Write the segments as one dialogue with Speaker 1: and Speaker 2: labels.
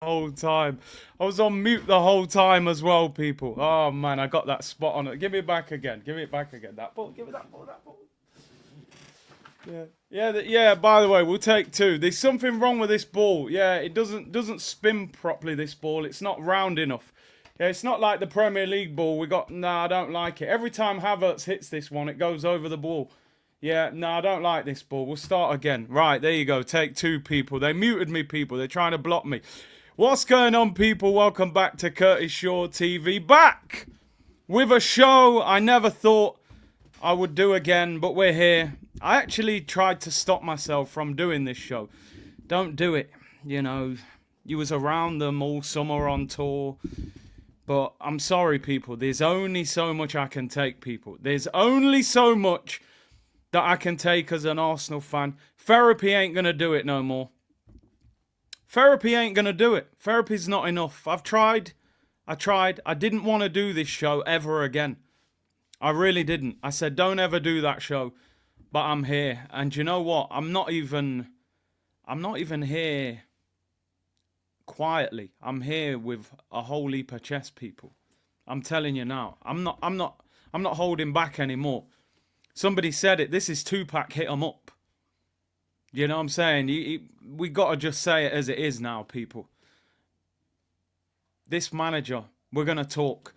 Speaker 1: whole time. I was on mute the whole time as well, people. Oh man, I got that spot on it. Give me it back again. Give me it back again. That ball. Give me that ball. That ball. Yeah. Yeah. By the way, we'll take two. There's something wrong with this ball. Yeah, it doesn't spin properly. This ball. It's not round enough. Yeah, it's not like the Premier League ball. We got. Nah, I don't like it. Every time Havertz hits this one, it goes over the ball. Yeah, no, I don't like this ball. We'll start again. Right, there you go. Take two, people. They muted me, people. They're trying to block me. What's going on, people? Welcome back to Curtis Shaw TV. Back with a show I never thought I would do again, but we're here. I actually tried to stop myself from doing this show. Don't do it. You know, you was around them all summer on tour. But I'm sorry, people. There's only so much I can take, people. There's only so much that I can take as an Arsenal fan. Therapy ain't going to do it no more. Therapy ain't going to do it. Therapy's not enough. I've tried. I tried. I didn't want to do this show ever again. I really didn't. I said, don't ever do that show. But I'm here. And you know what? I'm not even here quietly. I'm here with a whole heap of chess people. I'm telling you now. I'm not holding back anymore. Somebody said it. This is Tupac, hit 'em up. You know what I'm saying? We got to just say it as it is now, people. This manager, we're going to talk.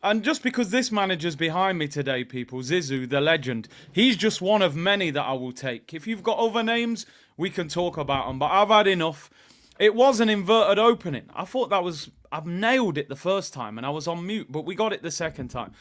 Speaker 1: And just because this manager's behind me today, people, Zizou, the legend, he's just one of many that I will take. If you've got other names, we can talk about them. But I've had enough. It was an inverted opening. I thought I've nailed it the first time and I was on mute, but we got it the second time.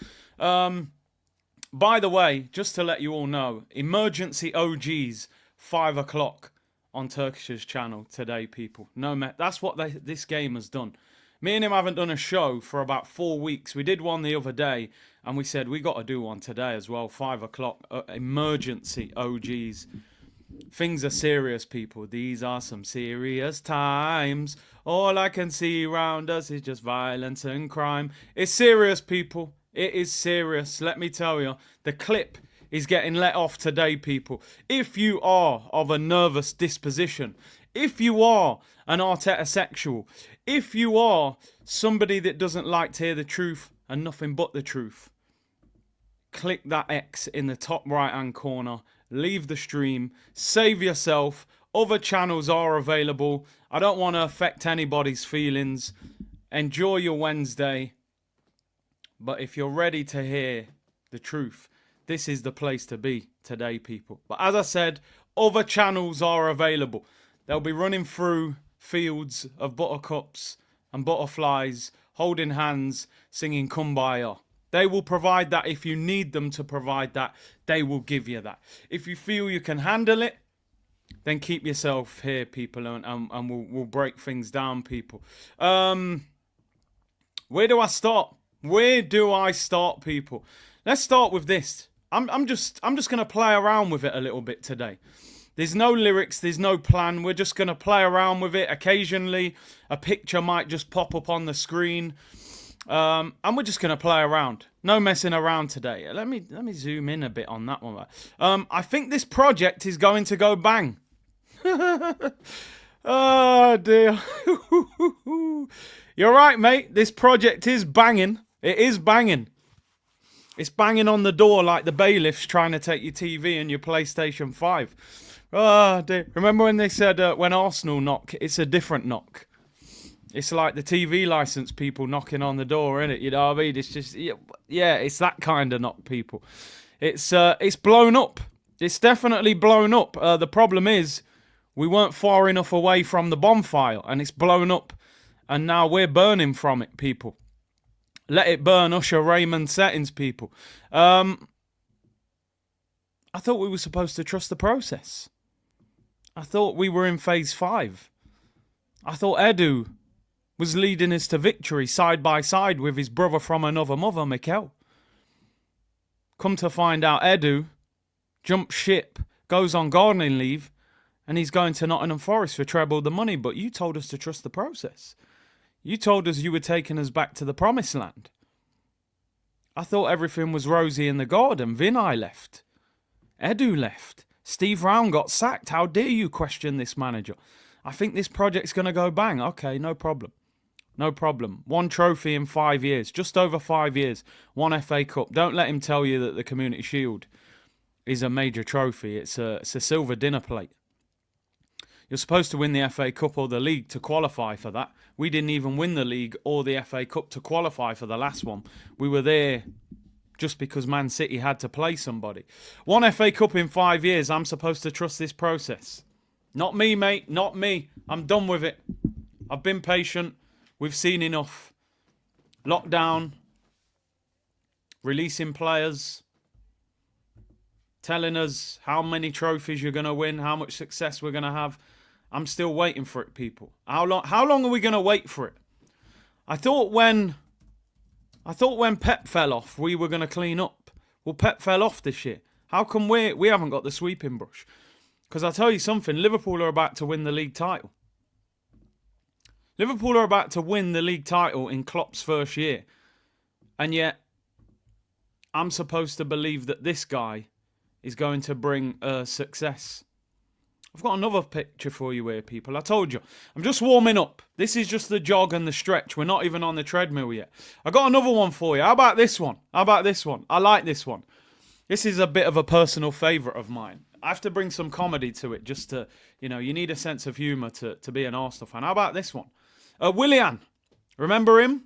Speaker 1: By the way, just to let you all know, emergency OGs, 5 o'clock on Turkish's channel today, people. No, mate, that's what this game has done. Me and him haven't done a show for about 4 weeks. We did one the other day, and we said we got to do one today as well. 5 o'clock, emergency OGs. Things are serious, people. These are some serious times. All I can see around us is just violence and crime. It's serious, people. It is serious, let me tell you. The clip is getting let off today, people. If you are of a nervous disposition, if you are an Arteta sexual, if you are somebody that doesn't like to hear the truth and nothing but the truth, click that X in the top right-hand corner, leave the stream, save yourself. Other channels are available. I don't want to affect anybody's feelings. Enjoy your Wednesday. But if you're ready to hear the truth, this is the place to be today, people. But as I said, other channels are available. They'll be running through fields of buttercups and butterflies, holding hands, singing Kumbaya. They will provide that. If you need them to provide that, they will give you that. If you feel you can handle it, then keep yourself here, people, and we'll break things down, people. Where do I start? Where do I start, people? Let's start with this. I'm just going to play around with it a little bit today. There's no lyrics, there's no plan. We're just going to play around with it. Occasionally, a picture might just pop up on the screen. And we're just going to play around. No messing around today. Let me zoom in a bit on that one. I think this project is going to go bang. Oh, dear. You're right, mate. This project is banging. It is banging. It's banging on the door like the bailiffs trying to take your TV and your PlayStation 5. Oh, dear. Remember when they said when Arsenal knock, it's a different knock. It's like the TV license people knocking on the door, innit? You know what I mean? It's just, yeah, it's that kind of knock, people. It's blown up. It's definitely blown up. The problem is we weren't far enough away from the bonfire and it's blown up. And now we're burning from it, people. Let it burn, Usher Raymond settings, people. I thought we were supposed to trust the process. I thought we were in phase 5. I thought Edu was leading us to victory side by side with his brother from another mother, Mikel. Come to find out, Edu jumps ship, goes on gardening leave, and he's going to Nottingham Forest for treble the money. But you told us to trust the process. You told us you were taking us back to the promised land. I thought everything was rosy in the garden. Vinay left. Edu left. Steve Round got sacked. How dare you question this manager? I think this project's going to go bang. Okay, no problem. No problem. 1 trophy in 5 years. Just over 5 years. 1 FA Cup. Don't let him tell you that the Community Shield is a major trophy. It's a silver dinner plate. You're supposed to win the FA Cup or the league to qualify for that. We didn't even win the league or the FA Cup to qualify for the last one. We were there just because Man City had to play somebody. 1 FA Cup in 5 years. I'm supposed to trust this process. Not me, mate. Not me. I'm done with it. I've been patient. We've seen enough. Lockdown. Releasing players. Telling us how many trophies you're going to win. How much success we're going to have. I'm still waiting for it, people. How long are we going to wait for it? I thought when Pep fell off, we were going to clean up. Well, Pep fell off this year. How come we haven't got the sweeping brush? Because I'll tell you something, Liverpool are about to win the league title. Liverpool are about to win the league title in Klopp's first year. And yet, I'm supposed to believe that this guy is going to bring success. I've got another picture for you here, people. I told you, I'm just warming up. This is just the jog and the stretch. We're not even on the treadmill yet. I got another one for you. How about this one? I like this one. This is a bit of a personal favourite of mine. I have to bring some comedy to it just to, you need a sense of humour to be an Arsenal fan. How about this one? Willian. Remember him?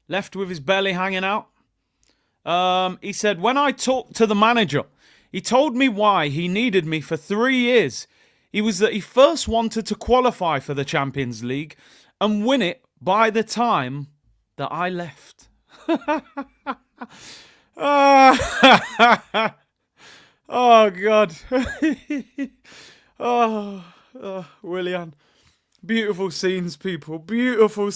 Speaker 1: Left with his belly hanging out. He said, when I talked to the manager, he told me why he needed me for 3 years. It was that he first wanted to qualify for the Champions League and win it by the time that I left. Oh, God. Willian. Beautiful scenes, people. Beautiful.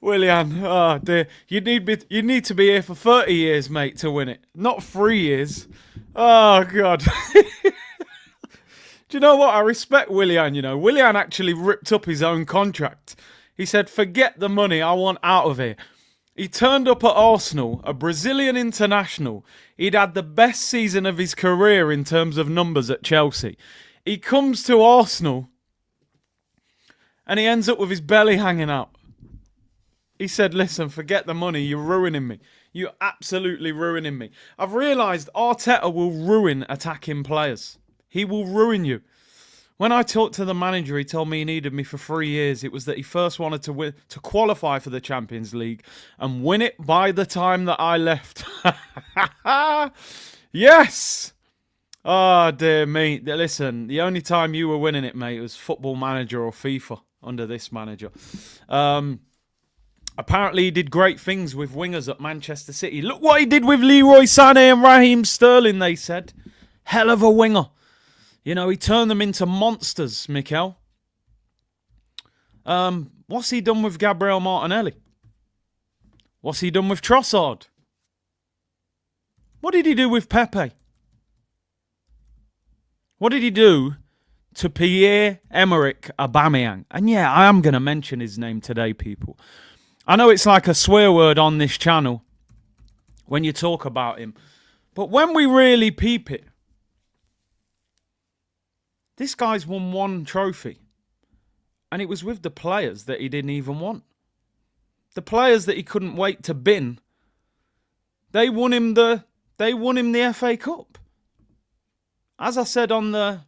Speaker 1: Willian, oh dear. You need to be here for 30 years, mate, to win it. Not 3 years. Oh, God. Do you know what? I respect Willian, Willian actually ripped up his own contract. He said, forget the money, I want out of here. He turned up at Arsenal, a Brazilian international. He'd had the best season of his career in terms of numbers at Chelsea. He comes to Arsenal and he ends up with his belly hanging out. He said, listen, forget the money. You're ruining me. You're absolutely ruining me. I've realised Arteta will ruin attacking players. He will ruin you. When I talked to the manager, he told me he needed me for 3 years. It was that he first wanted to qualify for the Champions League and win it by the time that I left. Yes! Oh, dear me. Listen, the only time you were winning it, mate, was Football Manager or FIFA under this manager. Apparently, he did great things with wingers at Manchester City. Look what he did with Leroy Sané and Raheem Sterling, they said. Hell of a winger. He turned them into monsters, Mikel. What's he done with Gabriel Martinelli? What's he done with Trossard? What did he do with Pepe? What did he do to Pierre-Emerick Aubameyang? And yeah, I am going to mention his name today, people. I know it's like a swear word on this channel when you talk about him. But when we really peep it, this guy's won 1 trophy. And it was with the players that he didn't even want. The players that he couldn't wait to bin. They won him the FA Cup. As I said on the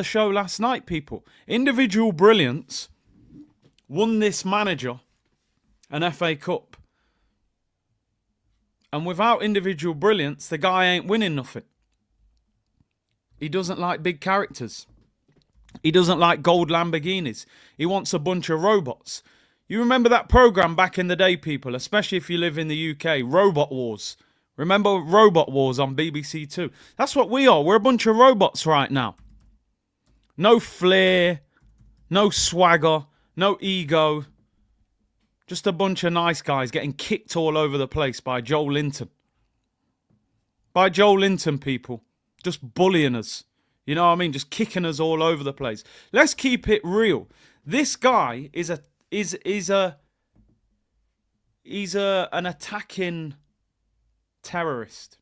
Speaker 1: show last night, people, individual brilliance won this manager an FA Cup. And without individual brilliance, the guy ain't winning nothing. He doesn't like big characters. He doesn't like gold Lamborghinis. He wants a bunch of robots. You remember that programme back in the day, people, especially if you live in the UK, Robot Wars. Remember Robot Wars on BBC Two? That's what we are. We're a bunch of robots right now. No flair, no swagger, no ego. Just a bunch of nice guys getting kicked all over the place by Joel Linton. By Joel Linton, people. Just bullying us. You know what I mean? Just kicking us all over the place. Let's keep it real. This guy is an attacking terrorist.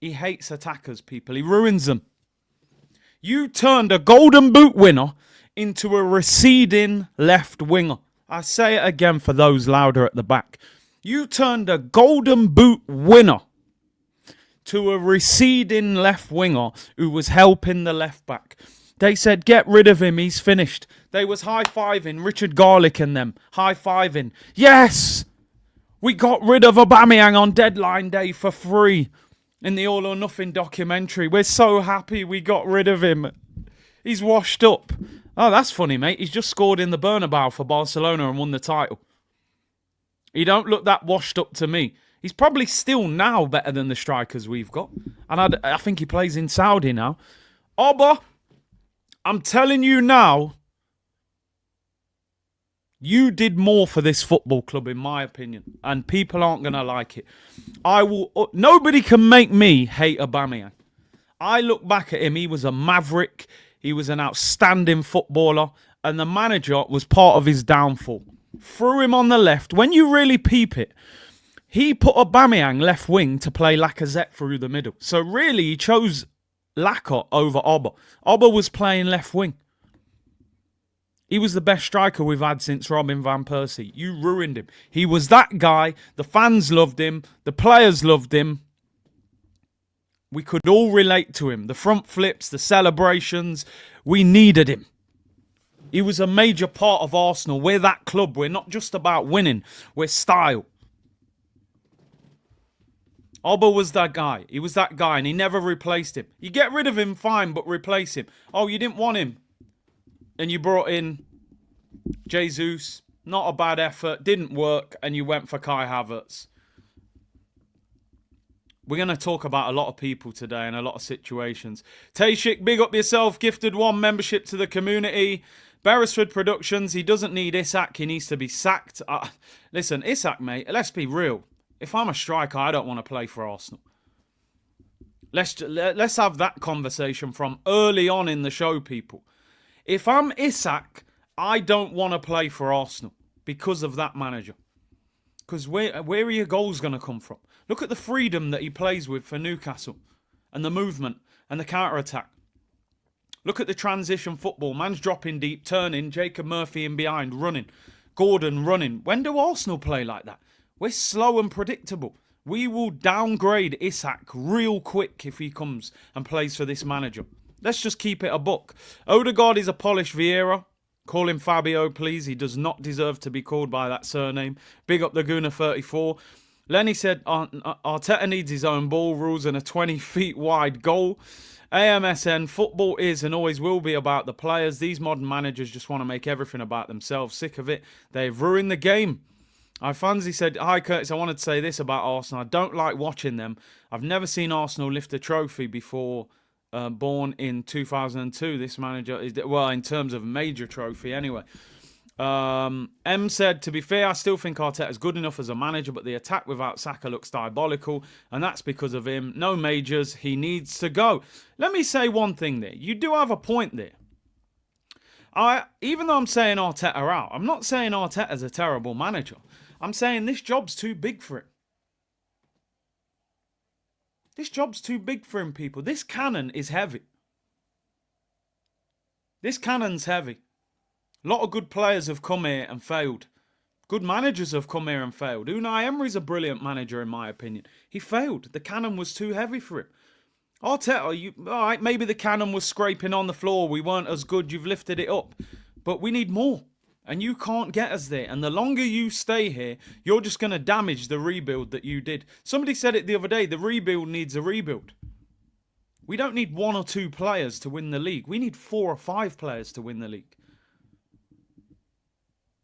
Speaker 1: He hates attackers, people. He ruins them. You turned a golden boot winner into a receding left winger. I say it again for those louder at the back. You turned a golden boot winner to a receding left winger who was helping the left back. They said, get rid of him, he's finished. They was high-fiving, Richard Garlick and them, high-fiving. Yes! We got rid of Aubameyang on deadline day for free in the All or Nothing documentary. We're so happy we got rid of him. He's washed up. Oh, that's funny, mate. He's just scored in the Bernabeu for Barcelona and won the title. He don't look that washed up to me. He's probably still now better than the strikers we've got. And I think he plays in Saudi now. Oba, I'm telling you now, you did more for this football club, in my opinion. And people aren't going to like it. Nobody can make me hate Aubameyang. I look back at him, he was a maverick. He was an outstanding footballer. And the manager was part of his downfall. Threw him on the left. When you really peep it, he put Aubameyang left wing to play Lacazette through the middle. So really, he chose Lacazette over Oba. Oba was playing left wing. He was the best striker we've had since Robin van Persie. You ruined him. He was that guy. The fans loved him. The players loved him. We could all relate to him. The front flips, the celebrations. We needed him. He was a major part of Arsenal. We're that club. We're not just about winning. We're style. Oba was that guy. He was that guy and he never replaced him. You get rid of him, fine, but replace him. Oh, you didn't want him. And you brought in Jesus. Not a bad effort. Didn't work. And you went for Kai Havertz. We're going to talk about a lot of people today and a lot of situations. Tashik, big up yourself. Gifted 1 membership to the community. Beresford Productions. He doesn't need Isak. He needs to be sacked. Listen, Isak, mate, let's be real. If I'm a striker, I don't want to play for Arsenal. Let's have that conversation from early on in the show, people. If I'm Isak, I don't want to play for Arsenal because of that manager. Because where are your goals going to come from? Look at the freedom that he plays with for Newcastle and the movement and the counter-attack. Look at the transition football. Man's dropping deep, turning, Jacob Murphy in behind, running. Gordon running. When do Arsenal play like that? We're slow and predictable. We will downgrade Isak real quick if he comes and plays for this manager. Let's just keep it a buck. Odegaard is a polished Vieira. Call him Fabio, please. He does not deserve to be called by that surname. Big up the Guna 34. Lenny said Arteta needs his own ball rules and a 20 feet wide goal. AMSN, football is and always will be about the players. These modern managers just want to make everything about themselves. Sick of it. They've ruined the game. Ifanzi said, hi Curtis, I wanted to say this about Arsenal. I don't like watching them. I've never seen Arsenal lift a trophy before. Born in 2002. This manager is, well, in terms of major trophy anyway. M said, to be fair, I still think Arteta is good enough as a manager, but the attack without Saka looks diabolical, and that's because of him. No majors. He needs to go. Let me say one thing there. You do have a point there. Even though I'm saying Arteta out, I'm not saying Arteta's a terrible manager. I'm saying this job's too big for him. This job's too big for him, people. This cannon is heavy. This cannon's heavy. A lot of good players have come here and failed. Good managers have come here and failed. Unai Emery's a brilliant manager, in my opinion. He failed. The cannon was too heavy for him. Arteta, all right, maybe the cannon was scraping on the floor. We weren't as good. You've lifted it up. But we need more. And you can't get us there. And the longer you stay here, you're just going to damage the rebuild that you did. Somebody said it the other day, the rebuild needs a rebuild. We don't need 1 or 2 players to win the league. We need 4 or 5 players to win the league.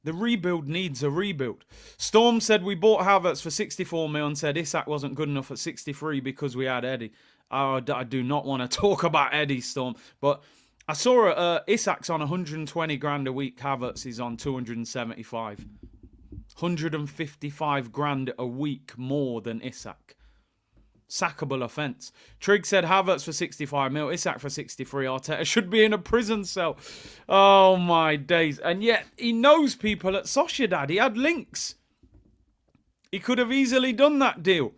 Speaker 1: The rebuild needs a rebuild. Storm said we bought Havertz for 64 mil and said Isak wasn't good enough at 63 because we had Eddie. I do not want to talk about Eddie, Storm. But I saw Isak's on 120 grand a week. Havertz is on 275. 155 grand a week more than Isak. Sackable offence. Trigg said Havertz for 65 mil, Isak for 63. Arteta should be in a prison cell. Oh my days. And yet he knows people at Sociedad. He had links. He could have easily done that deal.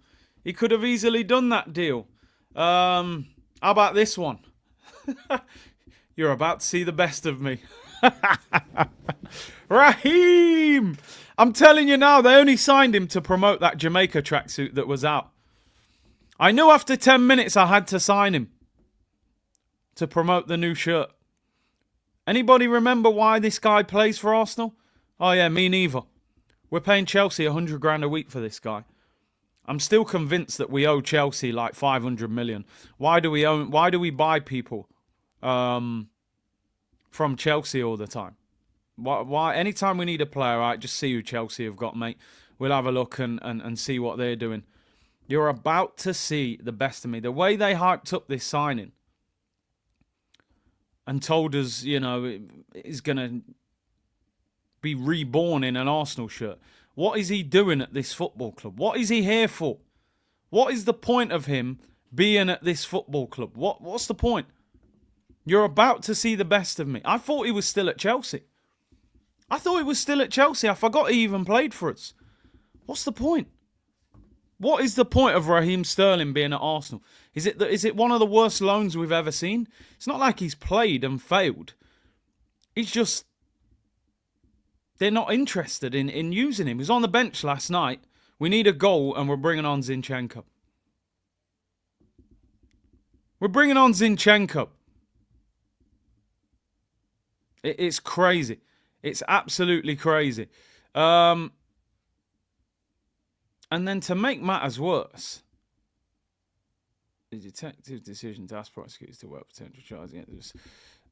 Speaker 1: How about this one? You're about to see the best of me. Raheem! I'm telling you now, they only signed him to promote that Jamaica tracksuit that was out. I knew after 10 minutes I had to sign him to promote the new shirt. Anybody remember why this guy plays for Arsenal? Oh yeah, me neither. We're paying Chelsea 100 grand a week for this guy. I'm still convinced that we owe Chelsea like 500 million. Why do we buy people from Chelsea all the time? Why? Anytime we need a player, right, just see who Chelsea have got, mate. We'll have a look and see what they're doing. You're about to see the best of me. The way they hyped up this signing and told us, you know, he's going to be reborn in an Arsenal shirt. What is he doing at this football club? What is he here for? What is the point of him being at this football club? What's the point? You're about to see the best of me. I thought he was still at Chelsea. I forgot he even played for us. What's the point? What is the point of Raheem Sterling being at Arsenal? Is it one of the worst loans we've ever seen? It's not like he's played and failed. It's just they're not interested in using him. He was on the bench last night. We need a goal and we're bringing on Zinchenko. It's crazy. It's absolutely crazy. And then to make matters worse, the detective's decision to ask prosecutors to work potential charges.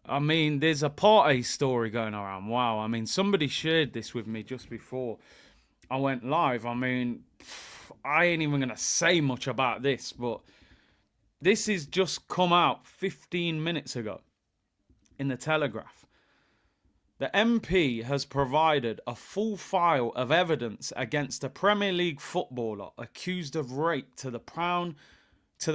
Speaker 1: I mean, there's a Partey story going around. Wow. I mean, somebody shared this with me just before I went live. I mean, I ain't even going to say much about this, but this has just come out 15 minutes ago in the Telegraph. The MP has provided a full file of evidence against a Premier League footballer accused of rape to the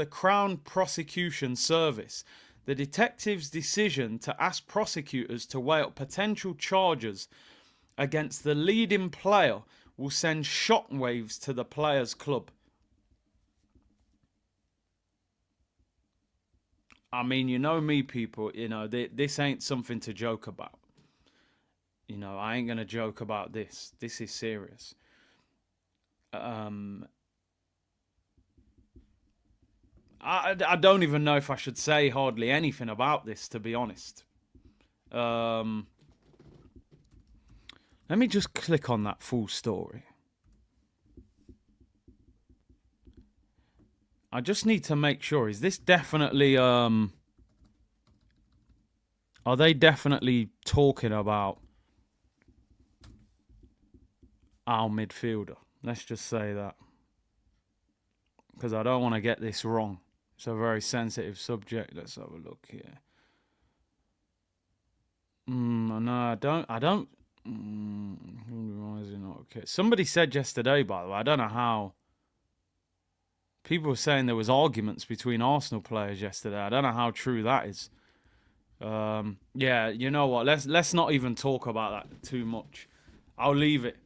Speaker 1: Crown Prosecution Service. The detective's decision to ask prosecutors to weigh up potential charges against the leading player will send shockwaves to the players' club. I mean, you know me, people, you know, this ain't something to joke about. You know, I ain't going to joke about this. This is serious. I don't even know if I should say hardly anything about this, to be honest. Let me just click on that full story. I just need to make sure. Is this definitely... Are they definitely talking about our midfielder? Let's just say that. Because I don't want to get this wrong. It's a very sensitive subject. Let's have a look here. No, I don't. Why is it not okay? Somebody said yesterday, by the way, I don't know how. People were saying there was arguments between Arsenal players yesterday. I don't know how true that is. Yeah, you know what? Let's not even talk about that too much. I'll leave it.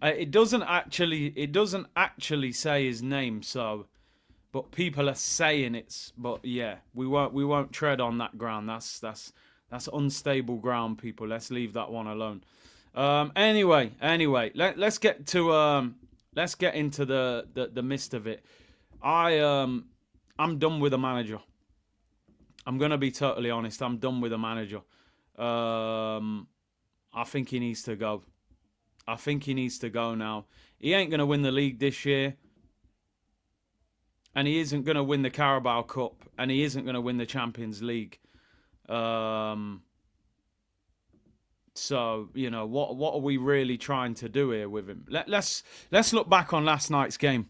Speaker 1: It doesn't actually say his name, so, but people are saying it's. But yeah, we won't tread on that ground. That's unstable ground, people. Let's leave that one alone. Anyway, let's get into the midst of it. I'm done with the manager. I'm gonna be totally honest. I'm done with the manager. I think he needs to go. I think he needs to go now. He ain't gonna win the league this year, and he isn't gonna win the Carabao Cup, and he isn't gonna win the Champions League. So, you know, what are we really trying to do here with him? Let's look back on last night's game.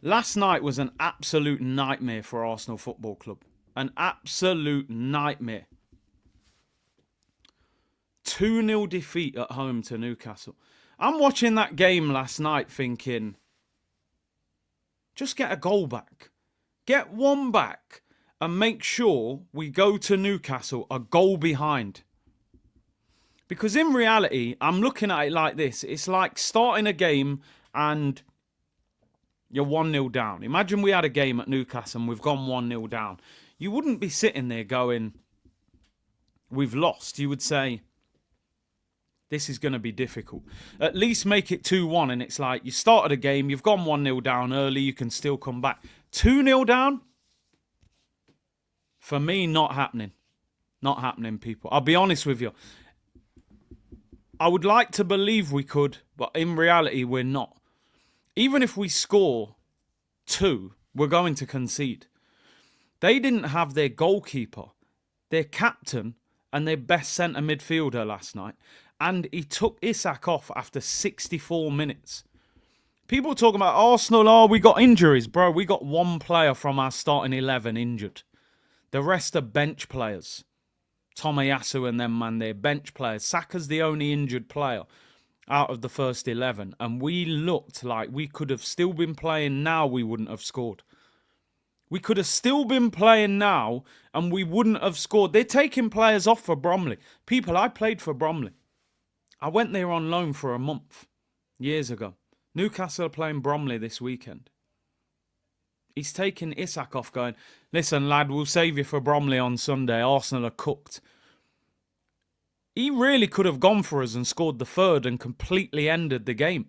Speaker 1: Last night was an absolute nightmare for Arsenal Football Club. An absolute nightmare. 2-0 defeat at home to Newcastle. I'm watching that game last night thinking, just get a goal back. Get one back and make sure we go to Newcastle a goal behind. Because in reality, I'm looking at it like this. It's like starting a game and you're 1-0 down. Imagine we had a game at Newcastle and we've gone 1-0 down. You wouldn't be sitting there going, we've lost, you would say, this is going to be difficult. At least make it 2-1, and it's like, you started a game, you've gone 1-0 down early, you can still come back. 2-0 down? For me, not happening. Not happening, people. I'll be honest with you. I would like to believe we could, but in reality, we're not. Even if we score 2, we're going to concede. They didn't have their goalkeeper, their captain, and their best centre midfielder last night. And he took Isak off after 64 minutes. People talking about Arsenal, oh, we got injuries. Bro, we got one player from our starting 11 injured. The rest are bench players. Tomiyasu and them, man, they're bench players. Saka's the only injured player out of the first 11. And we looked like we could have still been playing now, we wouldn't have scored. We could have still been playing now and we wouldn't have scored. They're taking players off for Bromley. People, I played for Bromley. I went there on loan for a month years ago. Newcastle are playing Bromley this weekend. He's taking Isak off going, listen, lad, we'll save you for Bromley on Sunday. Arsenal are cooked. He really could have gone for us and scored the third and completely ended the game.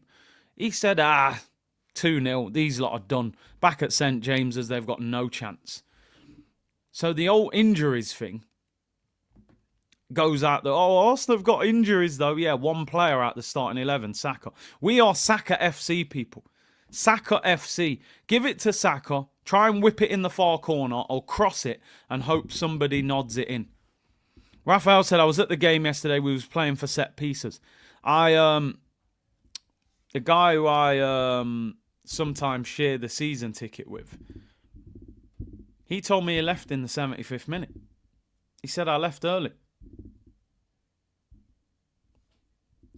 Speaker 1: He said, 2-0. These lot are done. Back at St. James's, they've got no chance. So the old injuries thing goes out there. Oh, Arsenal have got injuries though. Yeah, one player out the starting 11, Saka. We are Saka FC, people. Saka FC. Give it to Saka. Try and whip it in the far corner or cross it and hope somebody nods it in. Raphael said, I was at the game yesterday. We was playing for set pieces. The guy who I sometimes share the season ticket with, he told me he left in the 75th minute. He said, I left early.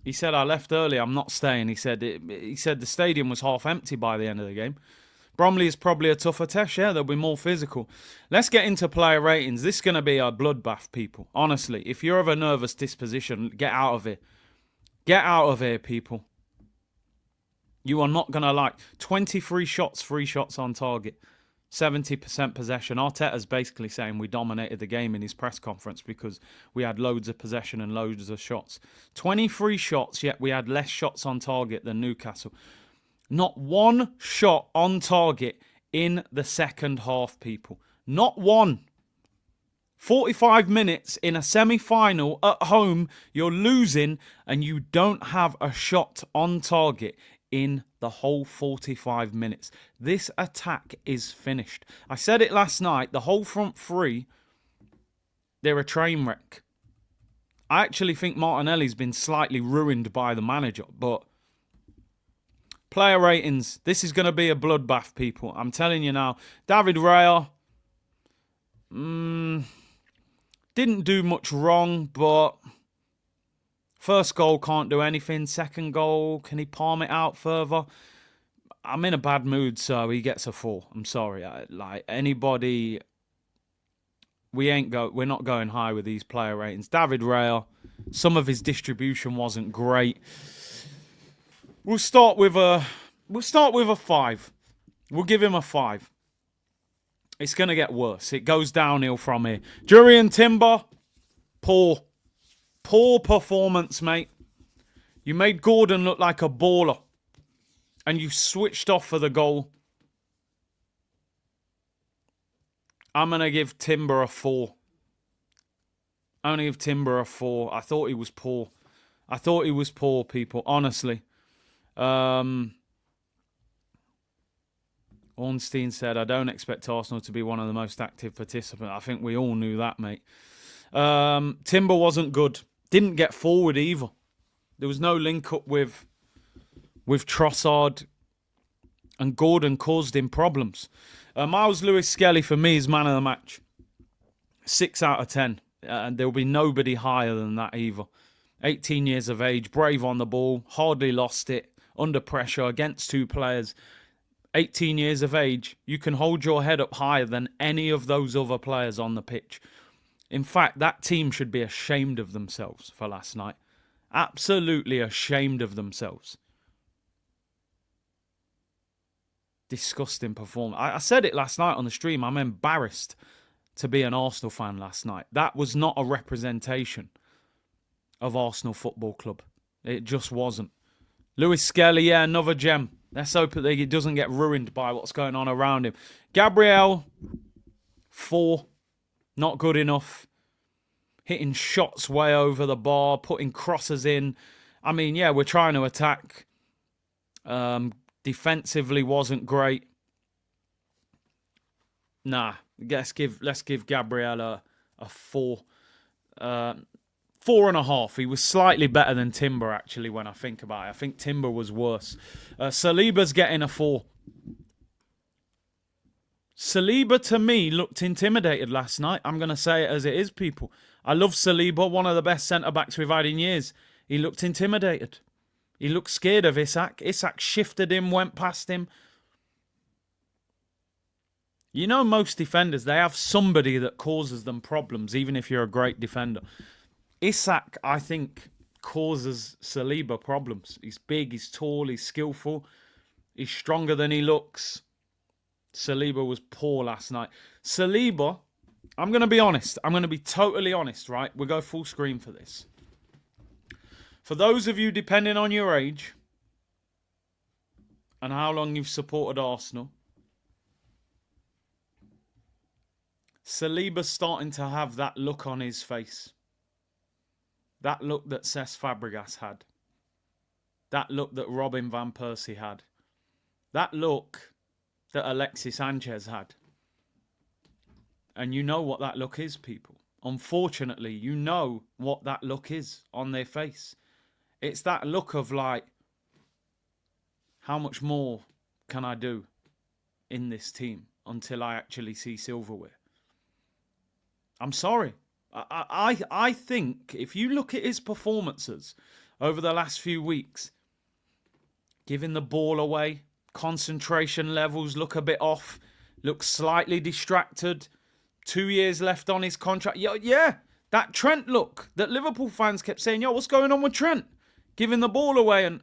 Speaker 1: He said, I left early, I'm not staying. He said the stadium was half empty by the end of the game. Bromley is probably a tougher test. Yeah, they'll be more physical. Let's get into player ratings. This is going to be a bloodbath, people. Honestly, if you're of a nervous disposition, get out of here. Get out of here, people. You are not going to like 23 shots, 3 shots on target. 70% possession. Arteta's basically saying we dominated the game in his press conference because we had loads of possession and loads of shots. 23 shots, yet we had less shots on target than Newcastle. Not one shot on target in the second half, people. Not one. 45 minutes in a semi-final at home, you're losing and you don't have a shot on target in the whole 45 minutes. This attack is finished. I said it last night, the whole front three, they're a train wreck. I actually think Martinelli's been slightly ruined by the manager, but player ratings, this is going to be a bloodbath, people. I'm telling you now. David Raya, didn't do much wrong, but first goal can't do anything. Second goal, can he palm it out further? I'm in a bad mood, so he gets a 4. I'm sorry. Like anybody, we're not going high with these player ratings. David Raya, some of his distribution wasn't great. We'll start with a 5. We'll give him a 5. It's going to get worse. It goes downhill from here. Jurriën Timber, poor. Poor performance, mate. You made Gordon look like a baller. And you switched off for the goal. I'm going to give Timber a 4. I'm going to give Timber a 4. I thought he was poor. I thought he was poor, people. Honestly. Ornstein said, I don't expect Arsenal to be one of the most active participants. I think we all knew that, mate. Timber wasn't good. Didn't get forward either. There was no link up with Trossard, and Gordon caused him problems. Miles Lewis-Skelly for me is man of the match. 6 out of 10. And there'll be nobody higher than that either. 18 years of age, brave on the ball, hardly lost it, under pressure against 2 players. 18 years of age, you can hold your head up higher than any of those other players on the pitch. In fact, that team should be ashamed of themselves for last night. Absolutely ashamed of themselves. Disgusting performance. I said it last night on the stream. I'm embarrassed to be an Arsenal fan last night. That was not a representation of Arsenal Football Club. It just wasn't. Lewis Skelly, yeah, another gem. Let's hope that he doesn't get ruined by what's going on around him. Gabriel, 4. Not good enough. Hitting shots way over the bar, putting crosses in. I mean, yeah, we're trying to attack. Defensively wasn't great. Nah, let's give Gabriel a 4. 4.5. He was slightly better than Timber, actually, when I think about it. I think Timber was worse. Saliba's getting a 4. Saliba, to me, looked intimidated last night. I'm going to say it as it is, people. I love Saliba, one of the best centre-backs we've had in years. He looked intimidated. He looked scared of Isak. Isak shifted him, went past him. You know, most defenders, they have somebody that causes them problems, even if you're a great defender. Isak, I think, causes Saliba problems. He's big, he's tall, he's skillful. He's stronger than he looks. Saliba was poor last night. Saliba, I'm going to be honest. I'm going to be totally honest, right? We'll go full screen for this. For those of you, depending on your age and how long you've supported Arsenal, Saliba's starting to have that look on his face. That look that Cesc Fabregas had. That look that Robin Van Persie had. That look that Alexis Sanchez had. And you know what that look is, people. Unfortunately, you know what that look is on their face. It's that look of like, how much more can I do in this team until I actually see silverware? I'm sorry. I think if you look at his performances over the last few weeks, giving the ball away, concentration levels look a bit off, look slightly distracted, 2 years left on his contract. Yeah, that Trent look that Liverpool fans kept saying, yo, what's going on with Trent? Giving the ball away, and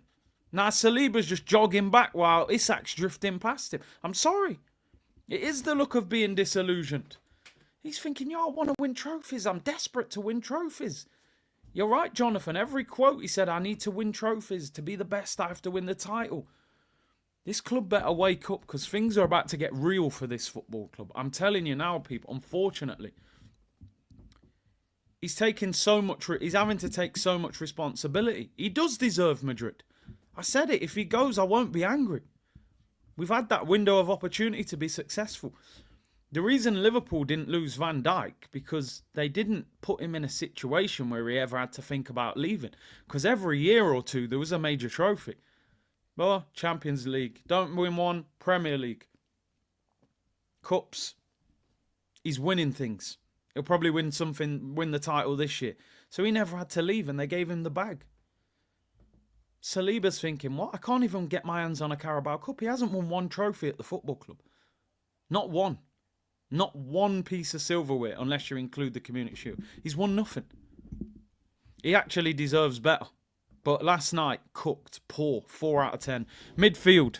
Speaker 1: now Saliba's just jogging back while Isak's drifting past him. I'm sorry. It is the look of being disillusioned. He's thinking, yo, I want to win trophies. I'm desperate to win trophies. You're right, Jonathan. Every quote he said, I need to win trophies. To be the best, I have to win the title. This club better wake up, because things are about to get real for this football club. I'm telling you now, people, unfortunately. He's having to take so much responsibility. He does deserve Madrid. I said it. If he goes, I won't be angry. We've had that window of opportunity to be successful. The reason Liverpool didn't lose Van Dijk, because they didn't put him in a situation where he ever had to think about leaving. Because every year or two, there was a major trophy. Well, Champions League. Don't win one. Premier League. Cups. He's winning things. He'll probably win the title this year. So he never had to leave, and they gave him the bag. Saliba's thinking, what? I can't even get my hands on a Carabao Cup. He hasn't won one trophy at the football club. Not one. Not one piece of silverware, unless you include the Community Shield. He's won nothing. He actually deserves better. But last night, cooked, poor, 4 out of 10. Midfield.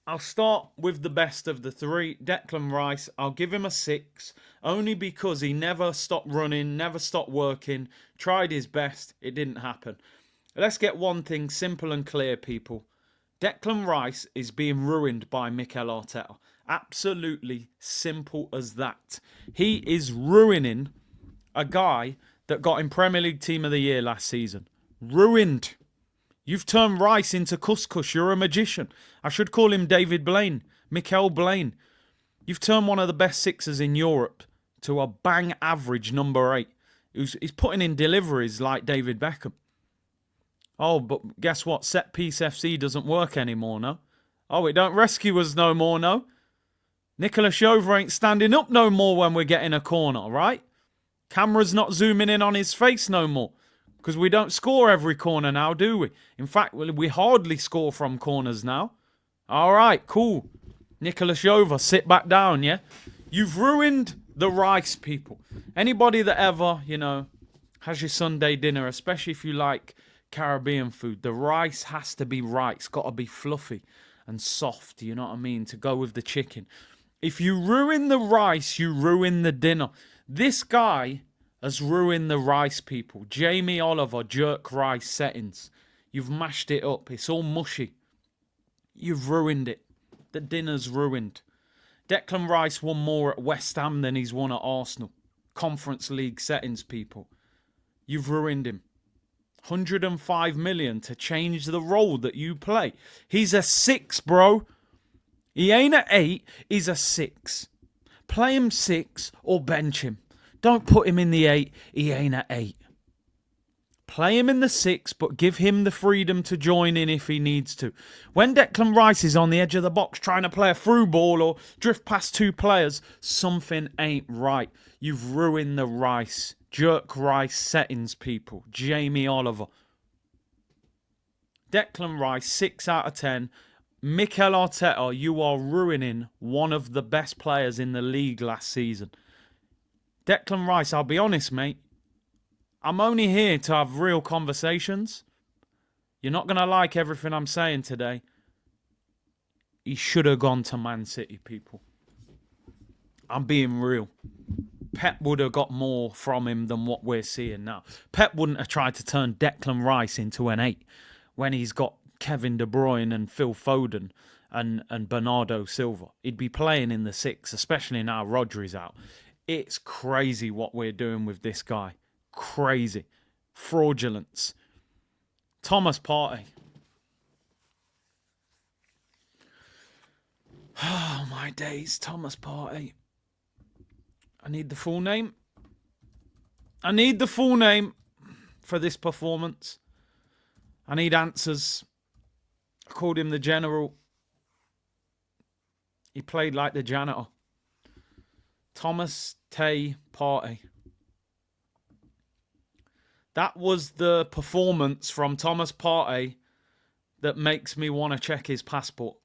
Speaker 1: I'll start with the best of the 3. Declan Rice, I'll give him a 6. Only because he never stopped running, never stopped working. Tried his best. It didn't happen. Let's get one thing simple and clear, people. Declan Rice is being ruined by Mikel Arteta. Absolutely simple as that. He is ruining a guy that got in Premier League Team of the Year last season. Ruined. You've turned Rice into couscous. You're a magician. I should call him David Blaine. Mikel Blaine. You've turned one of the best sixers in Europe to a bang average number 8. He's putting in deliveries like David Beckham. Oh, but guess what? Set piece FC doesn't work anymore, no? Oh, it don't rescue us no more, no? Nicolas Jover ain't standing up no more when we're getting a corner, right? Camera's not zooming in on his face no more. Because we don't score every corner now, do we? In fact, we hardly score from corners now. All right, cool. Nicolas Jover, sit back down, yeah? You've ruined the Rice, people. Anybody that ever, has your Sunday dinner, especially if you like Caribbean food, the rice has to be right. It's got to be fluffy and soft, you know what I mean, to go with the chicken. If you ruin the rice, you ruin the dinner. This guy has ruined the rice, people. Jamie Oliver, jerk rice settings. You've mashed it up. It's all mushy. You've ruined it. The dinner's ruined. Declan Rice won more at West Ham than he's won at Arsenal. Conference League settings, people. You've ruined him. 105 million to change the role that you play. He's a 6, bro. He ain't a 8, he's a 6. Play him 6 or bench him. Don't put him in the 8, he ain't a 8. Play him in the 6, but give him the freedom to join in if he needs to. When Declan Rice is on the edge of the box trying to play a through ball or drift past 2 players, something ain't right. You've ruined the Rice. Jerk Rice settings, people. Jamie Oliver. Declan Rice, 6 out of 10. Mikel Arteta, you are ruining one of the best players in the league last season. Declan Rice, I'll be honest, mate. I'm only here to have real conversations. You're not going to like everything I'm saying today. He should have gone to Man City, people. I'm being real. Pep would have got more from him than what we're seeing now. Pep wouldn't have tried to turn Declan Rice into an 8 when he's got Kevin De Bruyne and Phil Foden and Bernardo Silva. He'd be playing in the 6, especially now Rodri's out. It's crazy what we're doing with this guy. Crazy. Fraudulence. Thomas Partey. Oh, my days. Thomas Partey. I need the full name. I need the full name for this performance. I need answers. I called him the general. He played like the janitor. Thomas Tay Partey. That was the performance from Thomas Partey that makes me want to check his passport.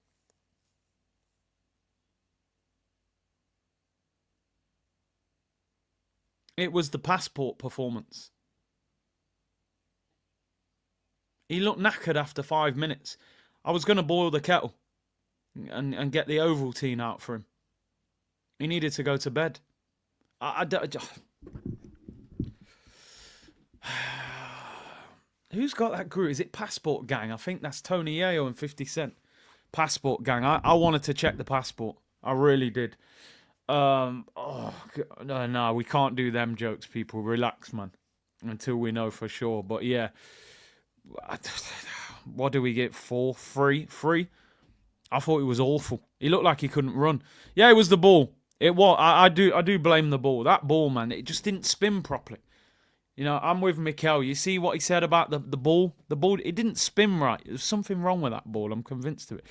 Speaker 1: It was the passport performance. He looked knackered after 5 minutes. I was going to boil the kettle and get the Ovaltine out for him. He needed to go to bed. Who's got that group? Is it Passport Gang? I think that's Tony Yayo and 50 Cent. Passport Gang. I wanted to check the passport. I really did. No, we can't do them jokes, people. Relax, man. Until we know for sure. But yeah. What do we get? 4? 3? 3? I thought it was awful. He looked like he couldn't run. Yeah, it was the ball. It was. I do blame the ball. That ball, man, it just didn't spin properly. You know, I'm with Mikel. You see what he said about the ball? The ball, it didn't spin right. There's something wrong with that ball. I'm convinced of it.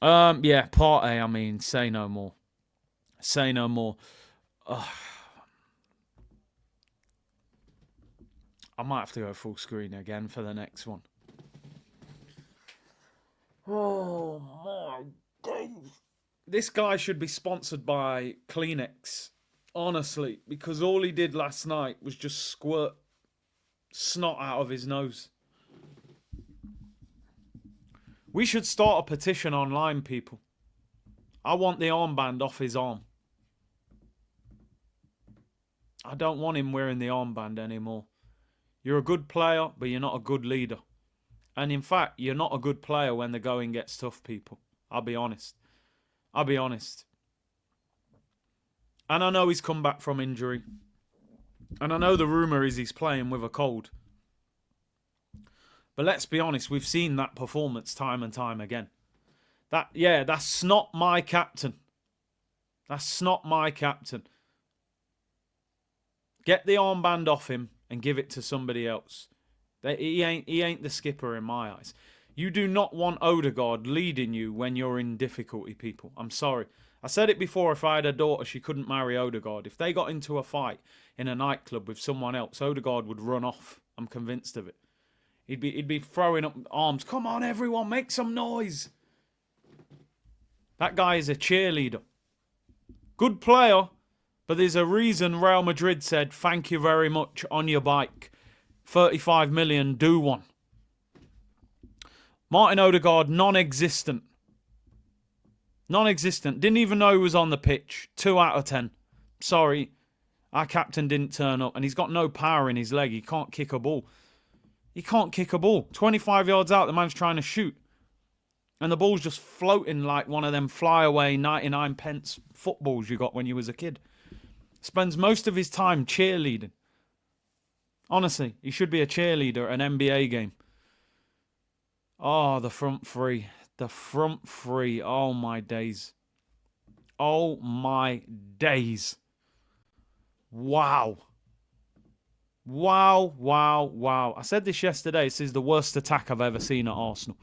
Speaker 1: Yeah, Partey, I mean, say no more. Say no more. I might have to go full screen again for the next one. Oh, my days. This guy should be sponsored by Kleenex. Honestly, because all he did last night was just squirt snot out of his nose. We should start a petition online, people. I want the armband off his arm. I don't want him wearing the armband anymore. You're a good player, but you're not a good leader. And in fact, you're not a good player when the going gets tough, people. I'll be honest. I'll be honest. And I know he's come back from injury. And I know the rumour is he's playing with a cold. But let's be honest, we've seen that performance time and time again. That's not my captain. That's not my captain. Get the armband off him and give it to somebody else. He ain't the skipper in my eyes. You do not want Odegaard leading you when you're in difficulty, people. I'm sorry. I said it before, if I had a daughter, she couldn't marry Odegaard. If they got into a fight in a nightclub with someone else, Odegaard would run off. I'm convinced of it. He'd be throwing up arms. Come on, everyone, make some noise. That guy is a cheerleader. Good player, but there's a reason Real Madrid said, thank you very much, on your bike. 35 million, do one. Martin Odegaard, non-existent. Non-existent. Didn't even know he was on the pitch. 2 out of 10. Sorry. Our captain didn't turn up. And he's got no power in his leg. He can't kick a ball. He can't kick a ball. 25 yards out, the man's trying to shoot. And the ball's just floating like one of them fly-away 99 pence footballs you got when you was a kid. Spends most of his time cheerleading. Honestly, he should be a cheerleader at an NBA game. Oh, the front three. The front three. Oh, my days. Oh, my days. Wow. Wow, wow, wow. I said this yesterday. This is the worst attack I've ever seen at Arsenal.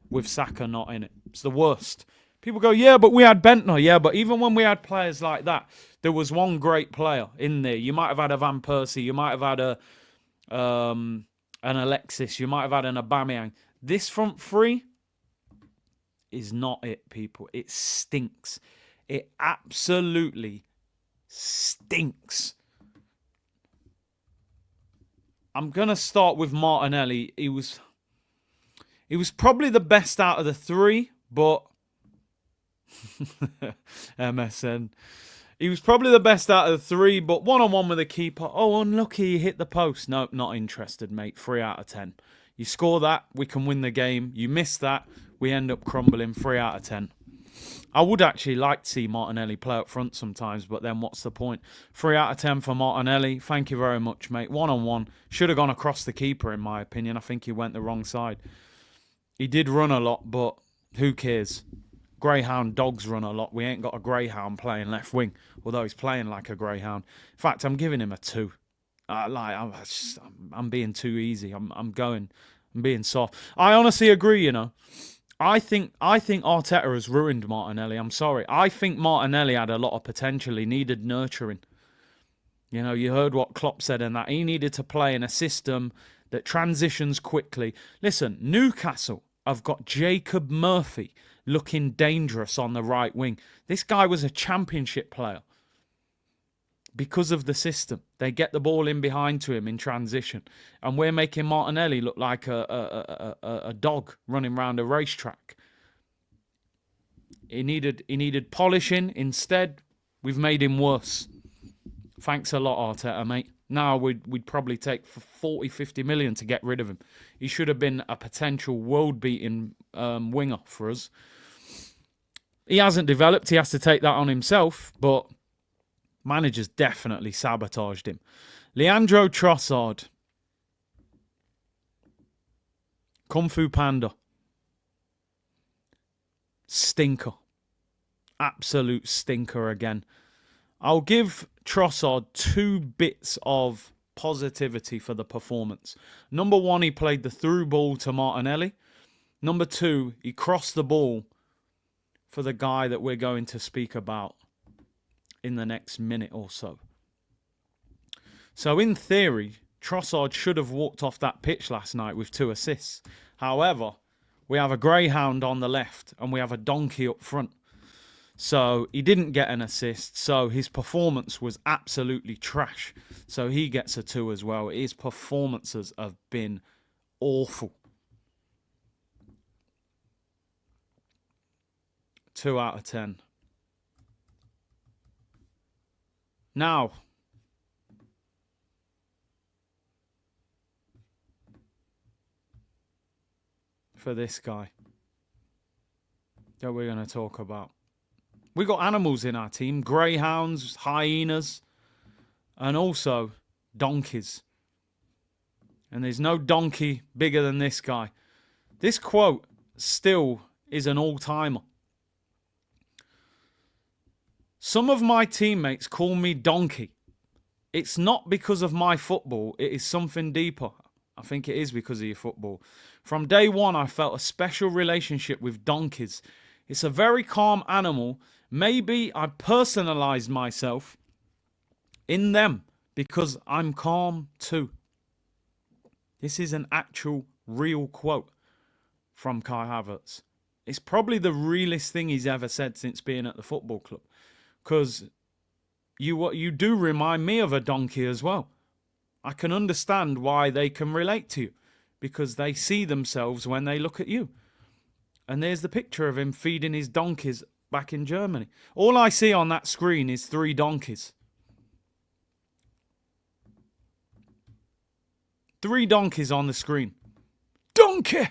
Speaker 1: With Saka not in it. It's the worst. People go, yeah, but we had Bentner. Yeah, but even when we had players like that, there was one great player in there. You might have had a Van Persie. You might have had an Alexis. You might have had an Aubameyang. This front three is not it, people. It stinks. It absolutely stinks. I'm going to start with Martinelli. He was probably the best out of the three, but MSN. He was probably the best out of the three, but one-on-one with the keeper. Oh, unlucky, he hit the post. No, not interested, mate. 3 out of 10. You score that, we can win the game. You miss that, we end up crumbling. 3 out of 10. I would actually like to see Martinelli play up front sometimes, but then what's the point? 3 out of 10 for Martinelli. Thank you very much, mate. One-on-one. Should have gone across the keeper, in my opinion. I think he went the wrong side. He did run a lot, but who cares? Greyhound dogs run a lot. We ain't got a greyhound playing left wing, although he's playing like a greyhound. In fact, I'm giving him a 2. I'm being too easy. I'm being soft. I honestly agree, you know. I think Arteta has ruined Martinelli. I'm sorry. I think Martinelli had a lot of potential. He needed nurturing. You know, you heard what Klopp said in that. He needed to play in a system that transitions quickly. Listen, Newcastle have got Jacob Murphy looking dangerous on the right wing. This guy was a championship player. Because of the system, they get the ball in behind to him in transition, and we're making Martinelli look like a dog running around a racetrack. He needed polishing. Instead, we've made him worse. Thanks a lot, Arteta, mate. Now we'd probably take for 40, 50 million to get rid of him. He should have been a potential world-beating winger for us. He hasn't developed. He has to take that on himself, but managers definitely sabotaged him. Leandro Trossard. Kung Fu Panda. Stinker. Absolute stinker again. I'll give Trossard 2 bits of positivity for the performance. Number 1, he played the through ball to Martinelli. Number 2, he crossed the ball for the guy that we're going to speak about in the next minute or so. So in theory, Trossard should have walked off that pitch last night with 2 assists. However, we have a greyhound on the left and we have a donkey up front. So he didn't get an assist. So his performance was absolutely trash. So he gets a 2 as well. His performances have been awful. 2 out of 10. Now, for this guy that we're going to talk about. We got animals in our team. Greyhounds, hyenas, and also donkeys. And there's no donkey bigger than this guy. This quote still is an all-timer. Some of my teammates call me donkey. It's not because of my football. It is something deeper. I think it is because of your football. From day one, I felt a special relationship with donkeys. It's a very calm animal. Maybe I personalized myself in them because I'm calm too. This is an actual real quote from Kai Havertz. It's probably the realest thing he's ever said since being at the football club. Because you do remind me of a donkey as well. I can understand why they can relate to you. Because they see themselves when they look at you. And there's the picture of him feeding his donkeys back in Germany. All I see on that screen is 3 donkeys. 3 donkeys on the screen. Donkey!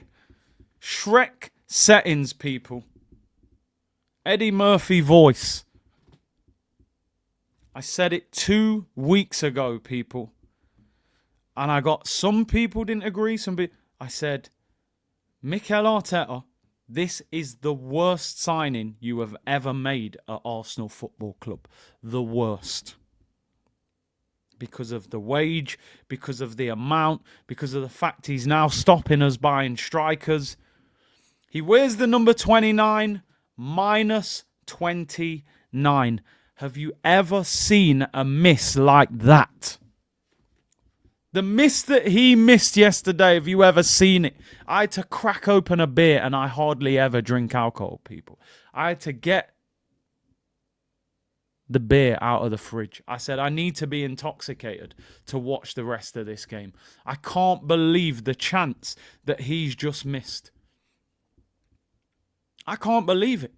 Speaker 1: Shrek settings, people. Eddie Murphy voice. I said it 2 weeks ago, people. And I got some people didn't agree. I said, Mikel Arteta, this is the worst signing you have ever made at Arsenal Football Club. The worst. Because of the wage, because of the amount, because of the fact he's now stopping us buying strikers. He wears the number 29, minus 29. Have you ever seen a miss like that? The miss that he missed yesterday, have you ever seen it? I had to crack open a beer, and I hardly ever drink alcohol, people. I had to get the beer out of the fridge. I said, I need to be intoxicated to watch the rest of this game. I can't believe the chance that he's just missed. I can't believe it.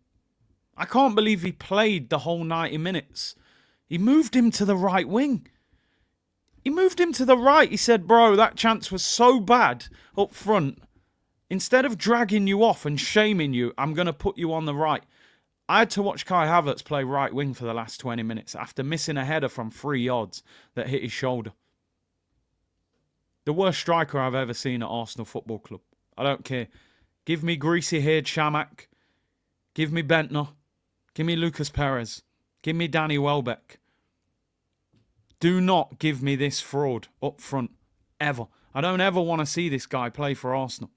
Speaker 1: I can't believe he played the whole 90 minutes. He moved him to the right wing. He moved him to the right. He said, bro, that chance was so bad up front. Instead of dragging you off and shaming you, I'm going to put you on the right. I had to watch Kai Havertz play right wing for the last 20 minutes after missing a header from 3 yards that hit his shoulder. The worst striker I've ever seen at Arsenal Football Club. I don't care. Give me greasy-haired Shamak. Give me Bentner. Give me Lucas Perez. Give me Danny Welbeck. Do not give me this fraud up front, ever. I don't ever want to see this guy play for Arsenal.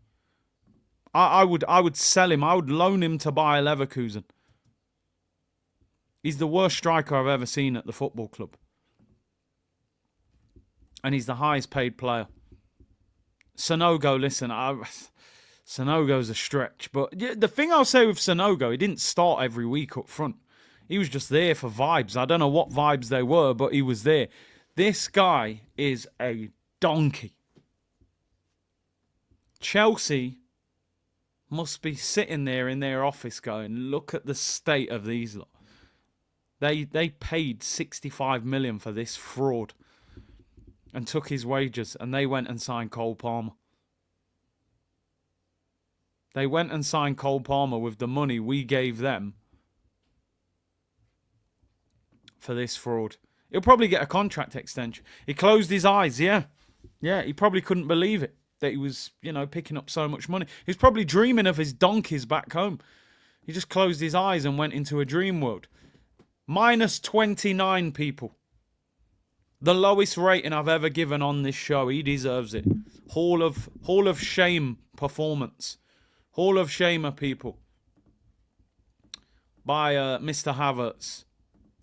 Speaker 1: I would sell him. I would loan him to Bayer Leverkusen. He's the worst striker I've ever seen at the football club. And he's the highest paid player. Sanogo, listen, Sanogo's a stretch. But the thing I'll say with Sanogo, he didn't start every week up front. He was just there for vibes. I don't know what vibes they were, but he was there. This guy is a donkey. Chelsea must be sitting there in their office going, look at the state of these lot. They paid 65 million for this fraud and took his wages, and they went and signed Cole Palmer. They went and signed Cole Palmer with the money we gave them for this fraud. He'll probably get a contract extension. He closed his eyes, yeah. Yeah, he probably couldn't believe it, that he was, picking up so much money. He was probably dreaming of his donkeys back home. He just closed his eyes and went into a dream world. Minus 29 people. The lowest rating I've ever given on this show. He deserves it. Hall of Shame performance. Hall of Shamer, people. By Mr. Havertz.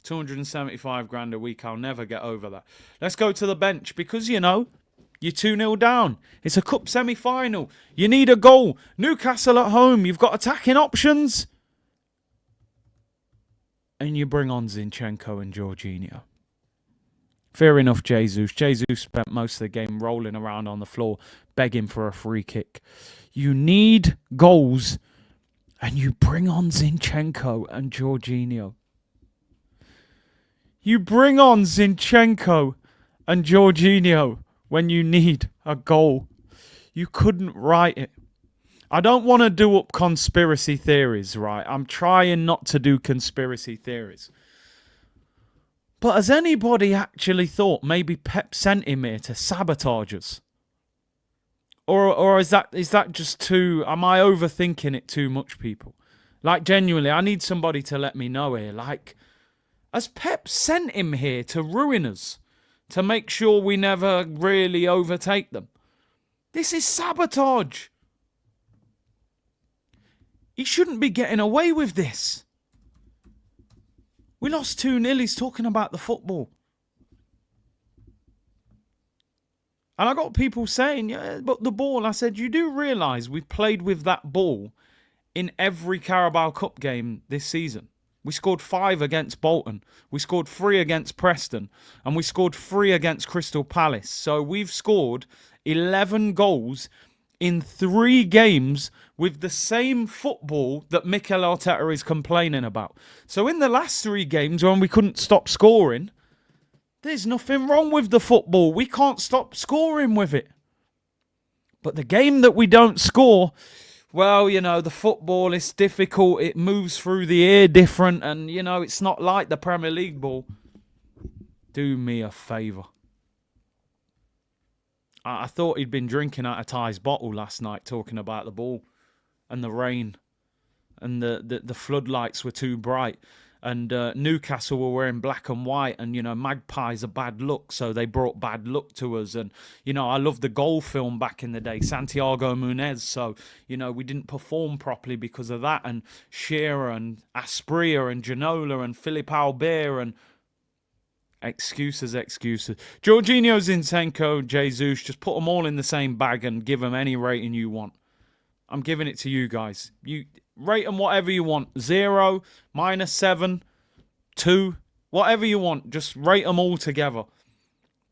Speaker 1: 275 grand a week. I'll never get over that. Let's go to the bench because, you're 2-0 down. It's a cup semi-final. You need a goal. Newcastle at home. You've got attacking options. And you bring on Zinchenko and Jorginho. Fair enough, Jesus. Jesus spent most of the game rolling around on the floor, begging for a free kick. You need goals, and you bring on Zinchenko and Jorginho. You bring on Zinchenko and Jorginho when you need a goal. You couldn't write it. I don't want to do up conspiracy theories, right? I'm trying not to do conspiracy theories. But has anybody actually thought maybe Pep sent him here to sabotage us? Or is that just too... Am I overthinking it too much, people? Like, genuinely, I need somebody to let me know here. Like, has Pep sent him here to ruin us? To make sure we never really overtake them? This is sabotage. He shouldn't be getting away with this. We lost 2-0. He's talking about the football. And I got people saying, yeah, but the ball. I said, you do realise we played with that ball in every Carabao Cup game this season. We scored 5 against Bolton. We scored 3 against Preston. And we scored 3 against Crystal Palace. So we've scored 11 goals in 3 games with the same football that Mikel Arteta is complaining about. So in the last 3 games when we couldn't stop scoring, there's nothing wrong with the football. We can't stop scoring with it. But the game that we don't score, well, the football is difficult. It moves through the air different. And, it's not like the Premier League ball. Do me a favour. I thought he'd been drinking out of Ty's bottle last night talking about the ball and the rain and the floodlights were too bright. And Newcastle were wearing black and white and, Magpies are bad luck, so they brought bad luck to us. And, I love the goal film back in the day, Santiago Munez. So, we didn't perform properly because of that. And Shearer and Asprilla and Ginola and Philippe Albert and excuses. Jorginho, Zinchenko, Jesus, just put them all in the same bag and give them any rating you want. I'm giving it to you guys. You rate them whatever you want. 0, -7, 2, whatever you want. Just rate them all together.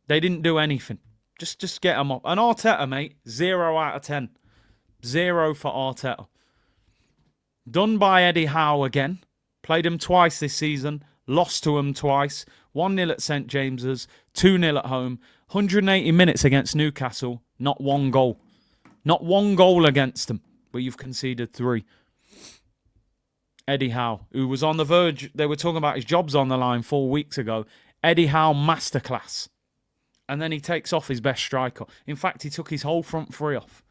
Speaker 1: They didn't do anything. Just get them up. And Arteta, mate, 0 out of 10. 0 for Arteta. Done by Eddie Howe again. Played him twice this season. Lost to him twice. 1-0 at St James's. 2-0 at home. 180 minutes against Newcastle. Not 1 goal. Not 1 goal against them. But you've conceded 3. Eddie Howe, who was on the verge. They were talking about his job's on the line 4 weeks ago. Eddie Howe masterclass. And then he takes off his best striker. In fact, he took his whole front 3 off.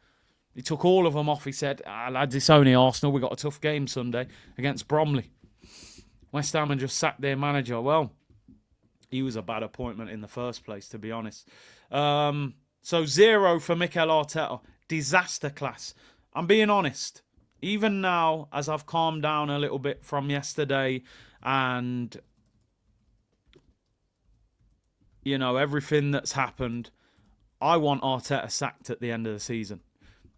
Speaker 1: He took all of them off. He said, lads, it's only Arsenal. We've got a tough game Sunday against Bromley. West Ham and just sacked their manager. Well, he was a bad appointment in the first place, to be honest. So 0 for Mikel Arteta. Disaster class. I'm being honest. Even now, as I've calmed down a little bit from yesterday and, everything that's happened, I want Arteta sacked at the end of the season.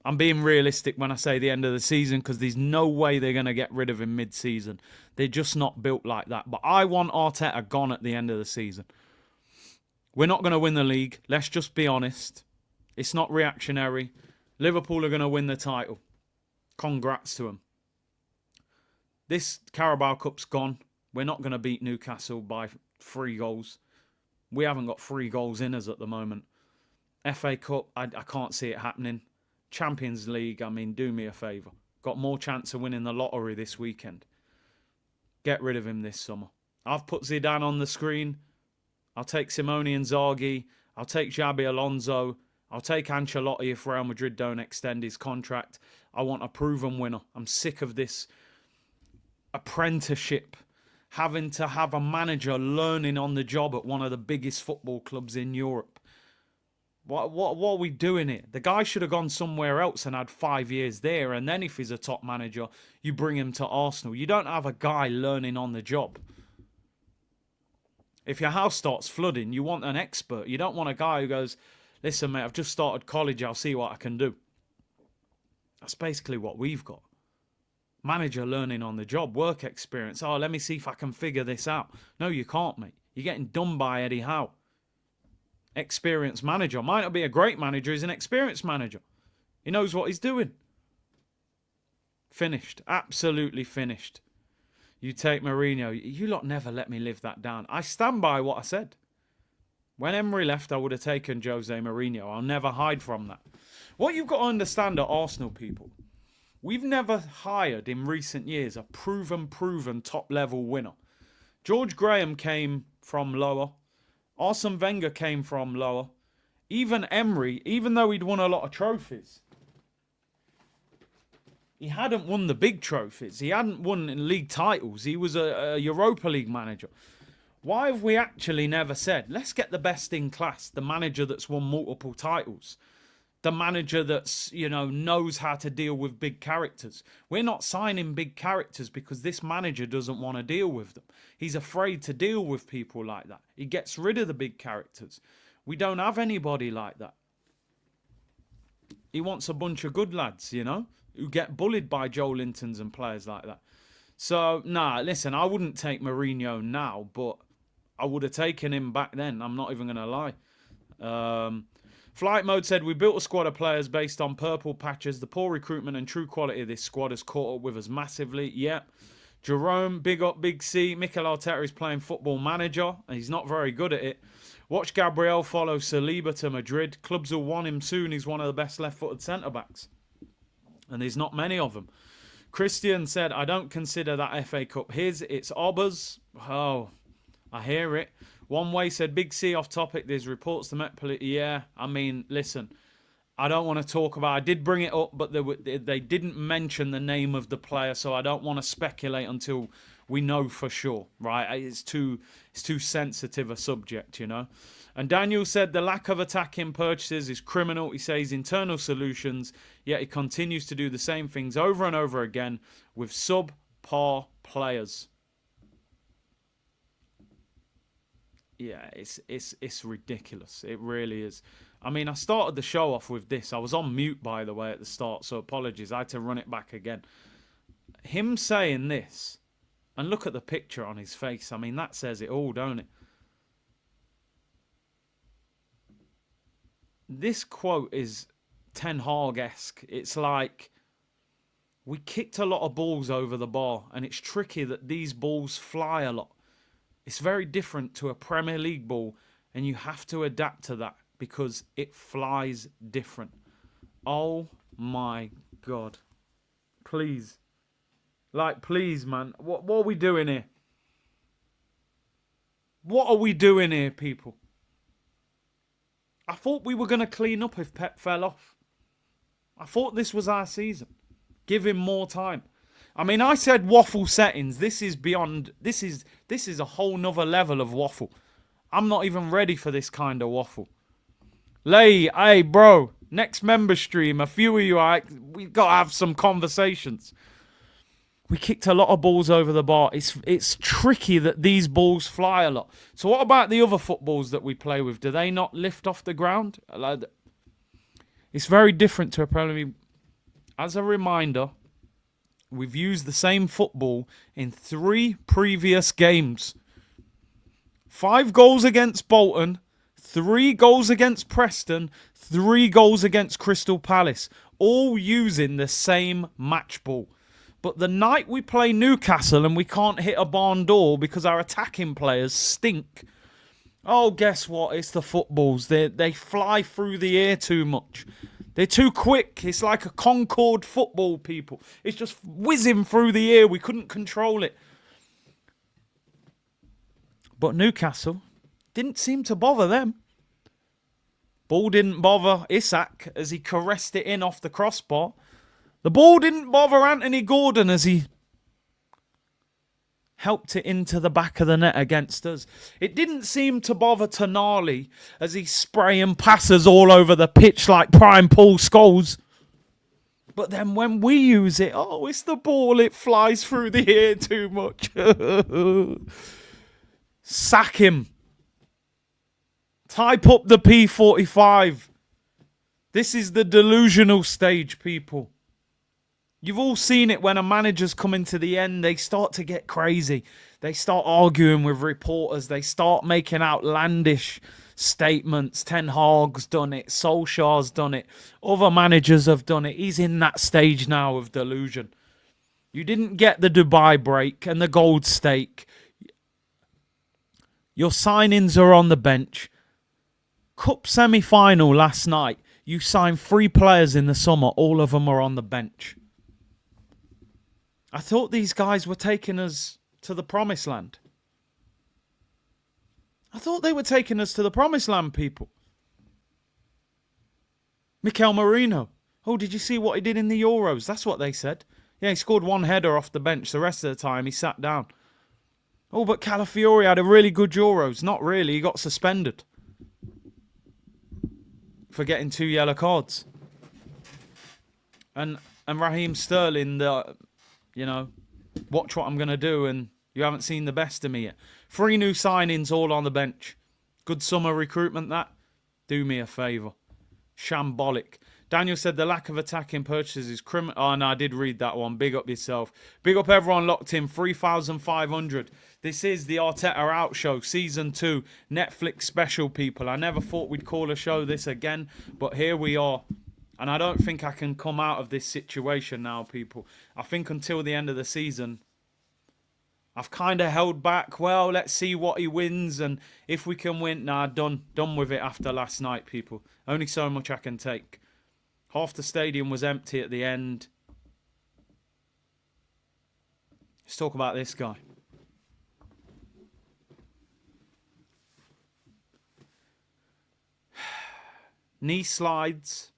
Speaker 1: I'm being realistic when I say the end of the season because there's no way they're going to get rid of him mid-season. They're just not built like that. But I want Arteta gone at the end of the season. We're not going to win the league. Let's just be honest. It's not reactionary. Liverpool are going to win the title. Congrats to them. This Carabao Cup's gone. We're not going to beat Newcastle by 3 goals. We haven't got 3 goals in us at the moment. FA Cup, I can't see it happening. Champions League, do me a favour. Got more chance of winning the lottery this weekend. Get rid of him this summer. I've put Zidane on the screen. I'll take Simone Inzaghi. I'll take Xabi Alonso. I'll take Ancelotti if Real Madrid don't extend his contract. I want a proven winner. I'm sick of this apprenticeship. Having to have a manager learning on the job at one of the biggest football clubs in Europe. What are we doing here? The guy should have gone somewhere else and had 5 years there. And then if he's a top manager, you bring him to Arsenal. You don't have a guy learning on the job. If your house starts flooding, you want an expert. You don't want a guy who goes, listen, mate, I've just started college. I'll see what I can do. That's basically what we've got. Manager learning on the job, work experience. Oh, let me see if I can figure this out. No, you can't, mate. You're getting done by Eddie Howe. Experienced manager. Might not be a great manager. He's an experienced manager. He knows what he's doing. Finished. Absolutely finished. You take Mourinho. You lot never let me live that down. I stand by what I said. When Emery left, I would have taken Jose Mourinho. I'll never hide from that. What you've got to understand are Arsenal people. We've never hired in recent years a proven top-level winner. George Graham came from lower. Arsene Wenger came from lower. Even Emery, even though he'd won a lot of trophies, he hadn't won the big trophies. He hadn't won league titles. He was a Europa League manager. Why have we actually never said, let's get the best in class, the manager that's won multiple titles, the manager that's, knows how to deal with big characters. We're not signing big characters because this manager doesn't want to deal with them. He's afraid to deal with people like that. He gets rid of the big characters. We don't have anybody like that. He wants a bunch of good lads, who get bullied by Joe Lintons and players like that. So, listen, I wouldn't take Mourinho now, but I would have taken him back then. I'm not even going to lie. Flight Mode said, we built a squad of players based on purple patches. The poor recruitment and true quality of this squad has caught up with us massively. Yep. Jerome, big up, big C. Mikel Arteta is playing football manager, and he's not very good at it. Watch Gabriel follow Saliba to Madrid. Clubs will want him soon. He's one of the best left-footed centre-backs. And there's not many of them. Christian said, I don't consider that FA Cup his. It's Obba's. Oh, I hear it. One Way said, Big C off topic. There's reports to Met. Yeah, I mean, listen. I don't want to talk about. I did bring it up, but they didn't mention the name of the player, so I don't want to speculate until we know for sure. Right? It's too sensitive a subject, you know. And Daniel said the lack of attacking purchases is criminal. He says internal solutions, yet he continues to do the same things over and over again with subpar players. Yeah, it's ridiculous. It really is. I mean, I started the show off with this. I was on mute, by the way, at the start, so apologies. I had to run it back again. Him saying this, and look at the picture on his face. I mean, that says it all, don't it? This quote is Ten Hag-esque. It's like, we kicked a lot of balls over the bar, and it's tricky that these balls fly a lot. It's very different to a Premier League ball, and you have to adapt to that because it flies different. Oh my God. Please. Like, please, man. What are we doing here? What are we doing here, people? I thought we were going to clean up if Pep fell off. I thought this was our season. Give him more time. I mean, I said waffle settings. This is beyond. This is a whole nother level of waffle. I'm not even ready for this kind of waffle. Lay, hey, bro. Next member stream, a few of you, we got to have some conversations. We kicked a lot of balls over the bar. It's tricky that these balls fly a lot. So what about the other footballs that we play with? Do they not lift off the ground? It's very different to a Premier League. As a reminder, we've used the same football in 3 previous games. 5 goals against Bolton, 3 goals against Preston, 3 goals against Crystal Palace. All using the same match ball. But the night we play Newcastle and we can't hit a barn door because our attacking players stink. Oh, guess what? It's the footballs. They fly through the air too much. They're too quick. It's like a Concorde football, people. It's just whizzing through the air. We couldn't control it. But Newcastle didn't seem to bother them. Ball didn't bother Isak as he caressed it in off the crossbar. The ball didn't bother Anthony Gordon as he helped it into the back of the net against us. It didn't seem to bother Tonali as he's spraying passes all over the pitch like prime Paul Scholes. But then when we use it, oh, it's the ball. It flies through the air too much. Sack him. Type up the P45. This is the delusional stage, people. You've all seen it when a manager's coming to the end. They start to get crazy. They start arguing with reporters. They start making outlandish statements. Ten Hag's done it. Solskjaer's done it. Other managers have done it. He's in that stage now of delusion. You didn't get the Dubai break and the gold stake. Your signings are on the bench. Cup semi-final last night. You signed 3 players in the summer. All of them are on the bench. I thought these guys were taking us to the promised land. I thought they were taking us to the promised land, people. Mikel Merino. Oh, did you see what he did in the Euros? That's what they said. Yeah, he scored 1 header off the bench. The rest of the time, he sat down. Oh, but Calafiori had a really good Euros. Not really. He got suspended for getting 2 yellow cards. And Raheem Sterling, you know, watch what I'm going to do, and you haven't seen the best of me yet. 3 new signings all on the bench. Good summer recruitment, that. Do me a favour. Shambolic. Daniel said the lack of attacking purchases is criminal. Oh, no, I did read that one. Big up yourself. Big up everyone locked in. 3,500. This is the Arteta Out Show, Season 2, Netflix special, people. I never thought we'd call a show this again, but here we are. And I don't think I can come out of this situation now, people. I think until the end of the season, I've kind of held back. Well, let's see what he wins. And if we can win, nah, done with it after last night, people. Only so much I can take. Half the stadium was empty at the end. Let's talk about this guy. Knee slides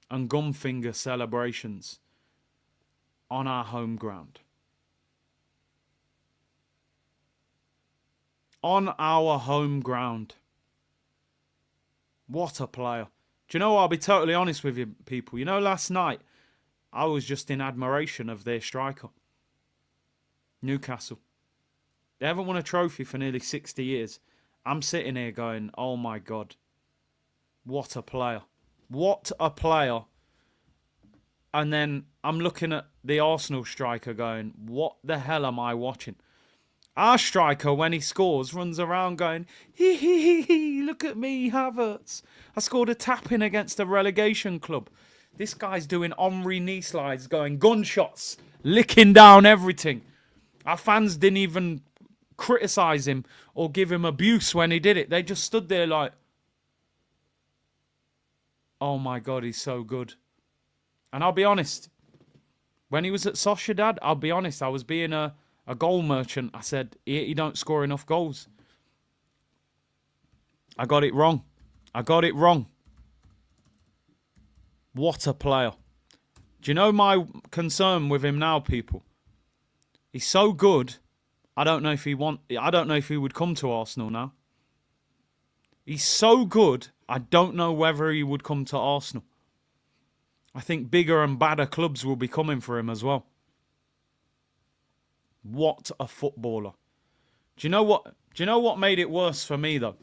Speaker 1: and gumfinger celebrations on our home ground. On our home ground. What a player. Do you know what? I'll be totally honest with you, people. You know, last night, I was just in admiration of their striker. Newcastle. They haven't won a trophy for nearly 60 years. I'm sitting here going, oh my God. What a player. What a player. And then I'm looking at the Arsenal striker going, what the hell am I watching? Our striker, when he scores, runs around going, hee hee hee hee, look at me, Havertz. I scored a tap-in against a relegation club. This guy's doing Henri knee slides, going gunshots, licking down everything. Our fans didn't even criticise him or give him abuse when he did it. They just stood there like, oh my God, he's so good. And I'll be honest, when he was at Sociedad, I'll be honest, I was being a goal merchant. I said, he don't score enough goals. I got it wrong. What a player. Do you know my concern with him now, people? He's so good, I don't know if he would come to Arsenal now. He's so good, I don't know whether he would come to Arsenal. I think bigger and badder clubs will be coming for him as well. What a footballer. Do you know what made it worse for me, though?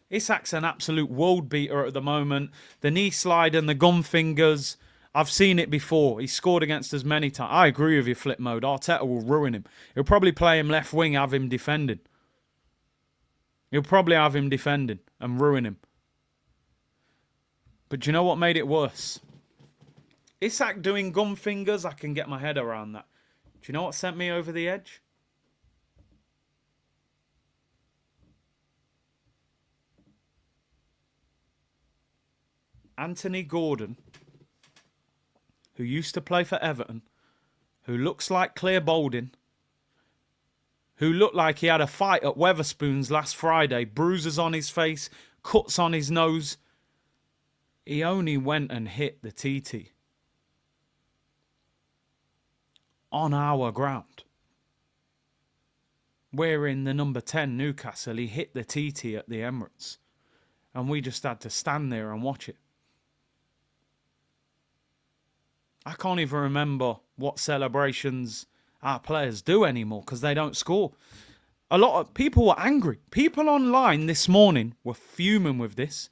Speaker 1: Isak's an absolute world beater at the moment. The knee slide and the gum fingers. I've seen it before. He scored against us many times. I agree with you, Flip Mode. Arteta will ruin him. He'll probably play him left wing, have him defending. He'll probably have him defending and ruin him. But do you know what made it worse? Isak doing gum fingers, I can get my head around that. Do you know what sent me over the edge? Anthony Gordon, who used to play for Everton, who looks like Claire Balding, who looked like he had a fight at Weatherspoons last Friday, bruises on his face, cuts on his nose. He only went and hit the TT. On our ground. We're in the number 10 Newcastle. He hit the TT at the Emirates. And we just had to stand there and watch it. I can't even remember what celebrations our players do anymore because they don't score. A lot of people were angry. People online this morning were fuming with this.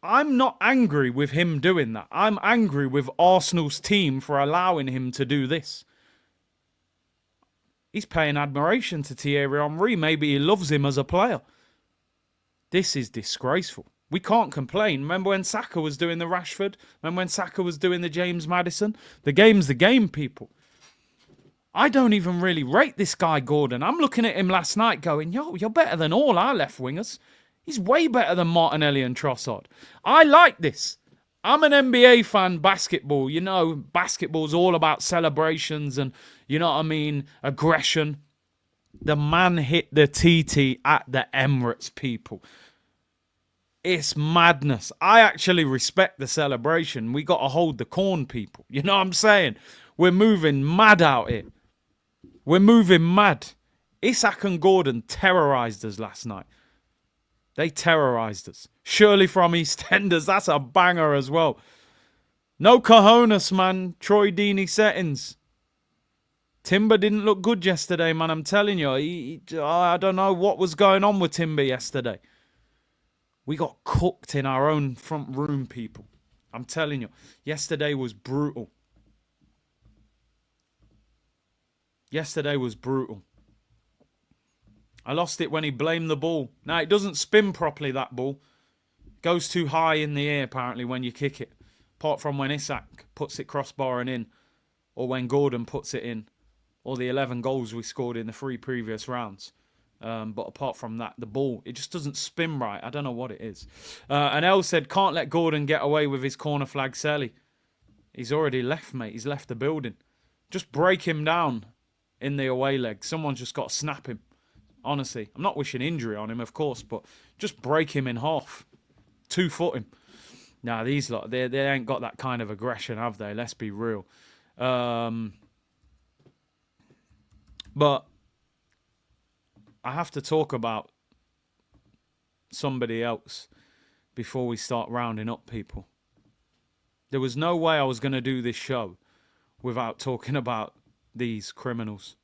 Speaker 1: I'm not angry with him doing that. I'm angry with Arsenal's team for allowing him to do this. He's paying admiration to Thierry Henry. Maybe he loves him as a player. This is disgraceful. We can't complain. Remember when Saka was doing the Rashford? Remember when Saka was doing the James Maddison? The game's the game, people. I don't even really rate this guy, Gordon. I'm looking at him last night going, yo, you're better than all our left wingers. He's way better than Martinelli and Trossard. I like this. I'm an NBA fan, basketball. You know, basketball's all about celebrations and, you know what I mean, aggression. The man hit the TT at the Emirates, people. It's madness. I actually respect the celebration. We got to hold the corn, people. You know what I'm saying? We're moving mad out here. We're moving mad. Isak and Gordon terrorised us last night. They terrorised us. Shirley from EastEnders, that's a banger as well. No cojones, man. Troy Deeney settings. Timber didn't look good yesterday, man. I'm telling you. I don't know what was going on with Timber yesterday. We got cooked in our own front room, people. I'm telling you, yesterday was brutal. Yesterday was brutal. I lost it when he blamed the ball. Now, it doesn't spin properly, that ball. It goes too high in the air, apparently, when you kick it. Apart from when Isak puts it crossbar and in. Or when Gordon puts it in. Or the 11 goals we scored in the 3 previous rounds. But apart from that, the ball, it just doesn't spin right. I don't know what it is. And El said, can't let Gordon get away with his corner flag Selly. He's already left, mate. He's left the building. Just break him down in the away leg. Someone's just got to snap him. Honestly. I'm not wishing injury on him, of course, but just break him in half. 2-foot him. Nah, these lot, they ain't got that kind of aggression, have they? Let's be real. But I have to talk about somebody else before we start rounding up people. There was no way I was going to do this show without talking about these criminals.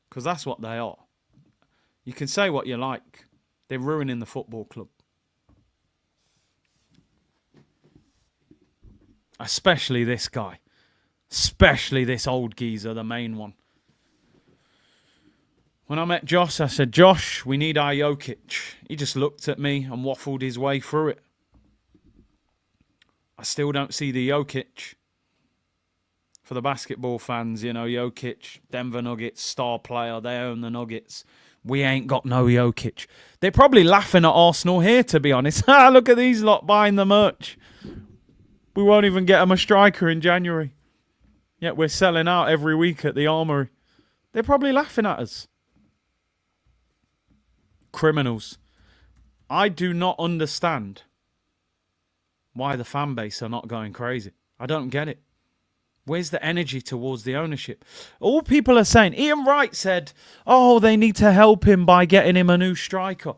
Speaker 1: Because that's what they are. You can say what you like. They're ruining the football club. Especially this guy. Especially this old geezer, the main one. When I met Josh, I said, Josh, we need our Jokic. He just looked at me and waffled his way through it. I still don't see the Jokic. For the basketball fans, you know, Jokic, Denver Nuggets, star player, they own the Nuggets. We ain't got no Jokic. They're probably laughing at Arsenal here, to be honest. Look at these lot buying the merch. We won't even get them a striker in January. Yet we're selling out every week at the Armoury. They're probably laughing at us. Criminals. I do not understand why the fan base are not going crazy. I don't get it. Where's the energy towards the ownership? All people are saying, Ian Wright said, oh, they need to help him by getting him a new striker.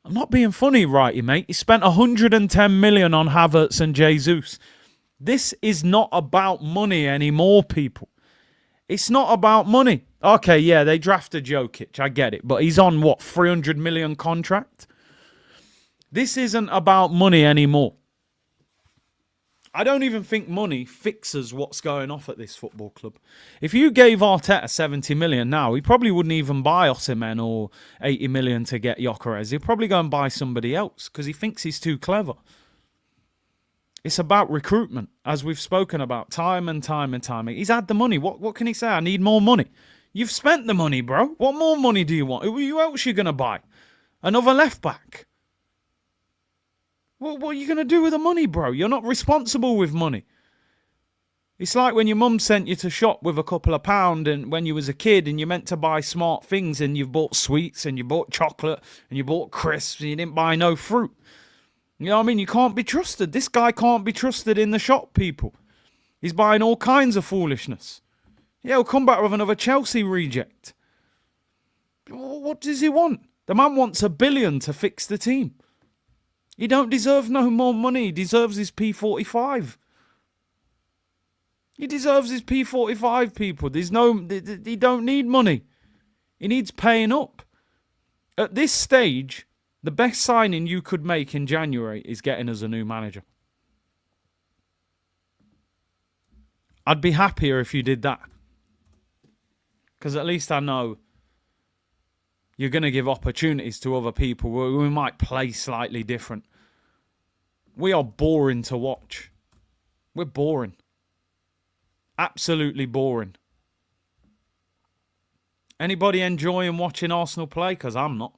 Speaker 1: I'm not being funny, Wrighty, mate. He spent 110 million on Havertz and Jesus. This is not about money anymore, people. It's not about money. Okay, yeah, they drafted Jokic. I get it. But he's on, what, 300 million contract? This isn't about money anymore. I don't even think money fixes what's going off at this football club. If you gave Arteta 70 million now, he probably wouldn't even buy Osimhen or 80 million to get Gyökeres. He'd probably go and buy somebody else because he thinks he's too clever. It's about recruitment, as we've spoken about time and time and time. He's had the money. What can he say? I need more money. You've spent the money, bro. What more money do you want? Who else are you going to buy? Another left back? What are you going to do with the money, bro? You're not responsible with money. It's like when your mum sent you to shop with a couple of pound and when you was a kid and you meant to buy smart things and you've bought sweets and you bought chocolate and you bought crisps and you didn't buy no fruit. You know what I mean? You can't be trusted. This guy can't be trusted in the shop, people. He's buying all kinds of foolishness. Yeah, he'll come back with another Chelsea reject. What does he want? The man wants $1 billion to fix the team. He don't deserve no more money. He deserves his P45. He deserves his P45, people. He don't need money. He needs paying up. At this stage, the best signing you could make in January is getting us a new manager. I'd be happier if you did that. Because at least I know you're going to give opportunities to other people. We might play slightly different. We are boring to watch. We're boring. Absolutely boring. Anybody enjoying watching Arsenal play? Because I'm not.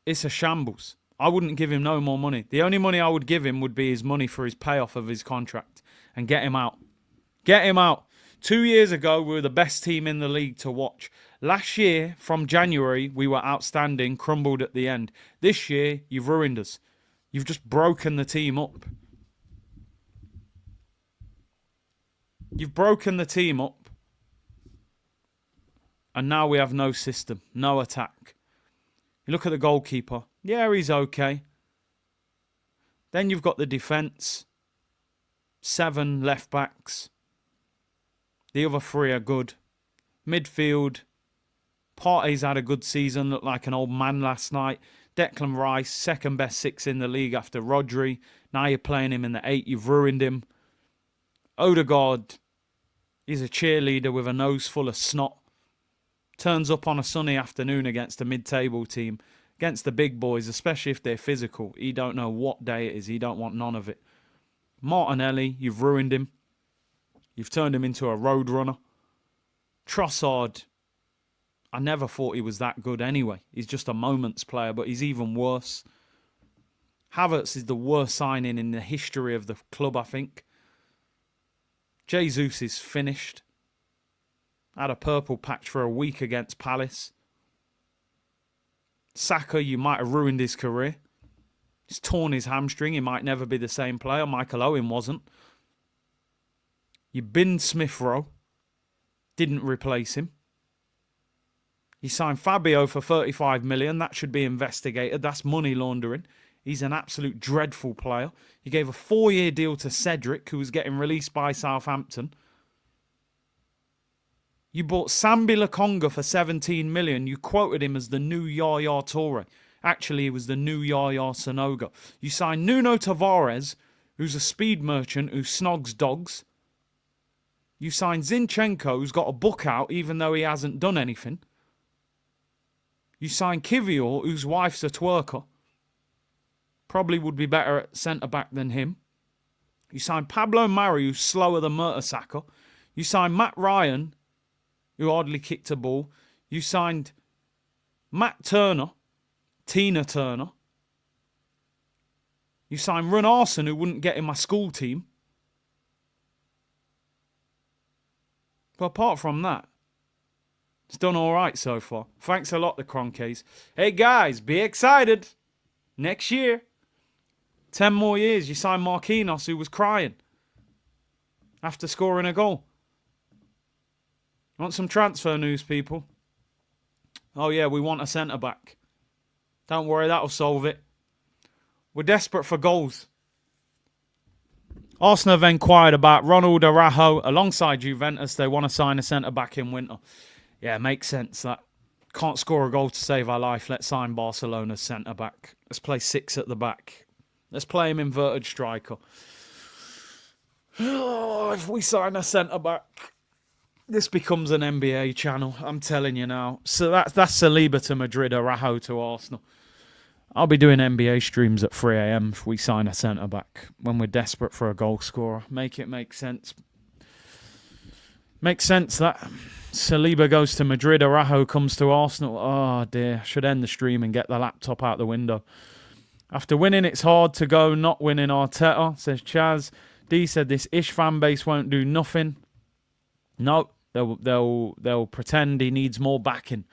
Speaker 1: It's a shambles. I wouldn't give him no more money. The only money I would give him would be his money for his payoff of his contract. And get him out. Get him out. 2 years ago, we were the best team in the league to watch. Last year, from January, we were outstanding, crumbled at the end. This year, you've ruined us. You've just broken the team up. You've broken the team up. And now we have no system, no attack. You look at the goalkeeper. Yeah, he's okay. Then you've got the defence. 7 left backs. The other 3 are good. Midfield, Partey's had a good season, looked like an old man last night. Declan Rice, second best 6 in the league after Rodri. Now you're playing him in the 8, you've ruined him. Odegaard, he's a cheerleader with a nose full of snot. Turns up on a sunny afternoon against a mid-table team, against the big boys, especially if they're physical. He don't know what day it is. He don't want none of it. Martinelli, you've ruined him. You've turned him into a road runner. Trossard, I never thought he was that good anyway. He's just a moments player, but he's even worse. Havertz is the worst signing in the history of the club, I think. Jesus is finished. Had a purple patch for a week against Palace. Saka, you might have ruined his career. He's torn his hamstring. He might never be the same player. Michael Owen wasn't. You binned Smith Rowe. Didn't replace him. You signed Fabio for 35 million. That should be investigated. That's money laundering. He's an absolute dreadful player. You gave a 4-year deal to Cedric, who was getting released by Southampton. You bought Sambi Lokonga for 17 million. You quoted him as the new Yaya Toure. Actually, he was the new Yaya Sonoga. You signed Nuno Tavares, who's a speed merchant who snogs dogs. You signed Zinchenko, who's got a book out, even though he hasn't done anything. You signed Kivior, whose wife's a twerker. Probably would be better at centre-back than him. You signed Pablo Mari, who's slower than Mertesacker. You signed Matt Ryan, who hardly kicked a ball. You signed Matt Turner, Tina Turner. You signed Run Arson, who wouldn't get in my school team. But apart from that, it's done all right so far. Thanks a lot, the Kroenkes. Hey guys, be excited. Next year, 10 more years, you sign Marquinhos, who was crying after scoring a goal. Want some transfer news, people? Oh yeah, we want a centre-back. Don't worry, that'll solve it. We're desperate for goals. Arsenal have inquired about Ronald Araujo alongside Juventus. They want to sign a centre-back in winter. Yeah, makes sense. That can't score a goal to save our life. Let's sign Barcelona's centre-back. Let's play 6 at the back. Let's play him inverted striker. Oh, if we sign a centre-back, this becomes an NBA channel. I'm telling you now. So that's Saliba to Madrid, Araujo to Arsenal. I'll be doing NBA streams at 3 a.m. if we sign a centre-back when we're desperate for a goal scorer. Make it make sense. Makes sense that Saliba goes to Madrid, Araujo comes to Arsenal. Oh dear, I should end the stream and get the laptop out the window. After winning, it's hard to go not winning. Arteta, says Chaz. D said this ish fan base won't do nothing. No, they'll pretend he needs more backing.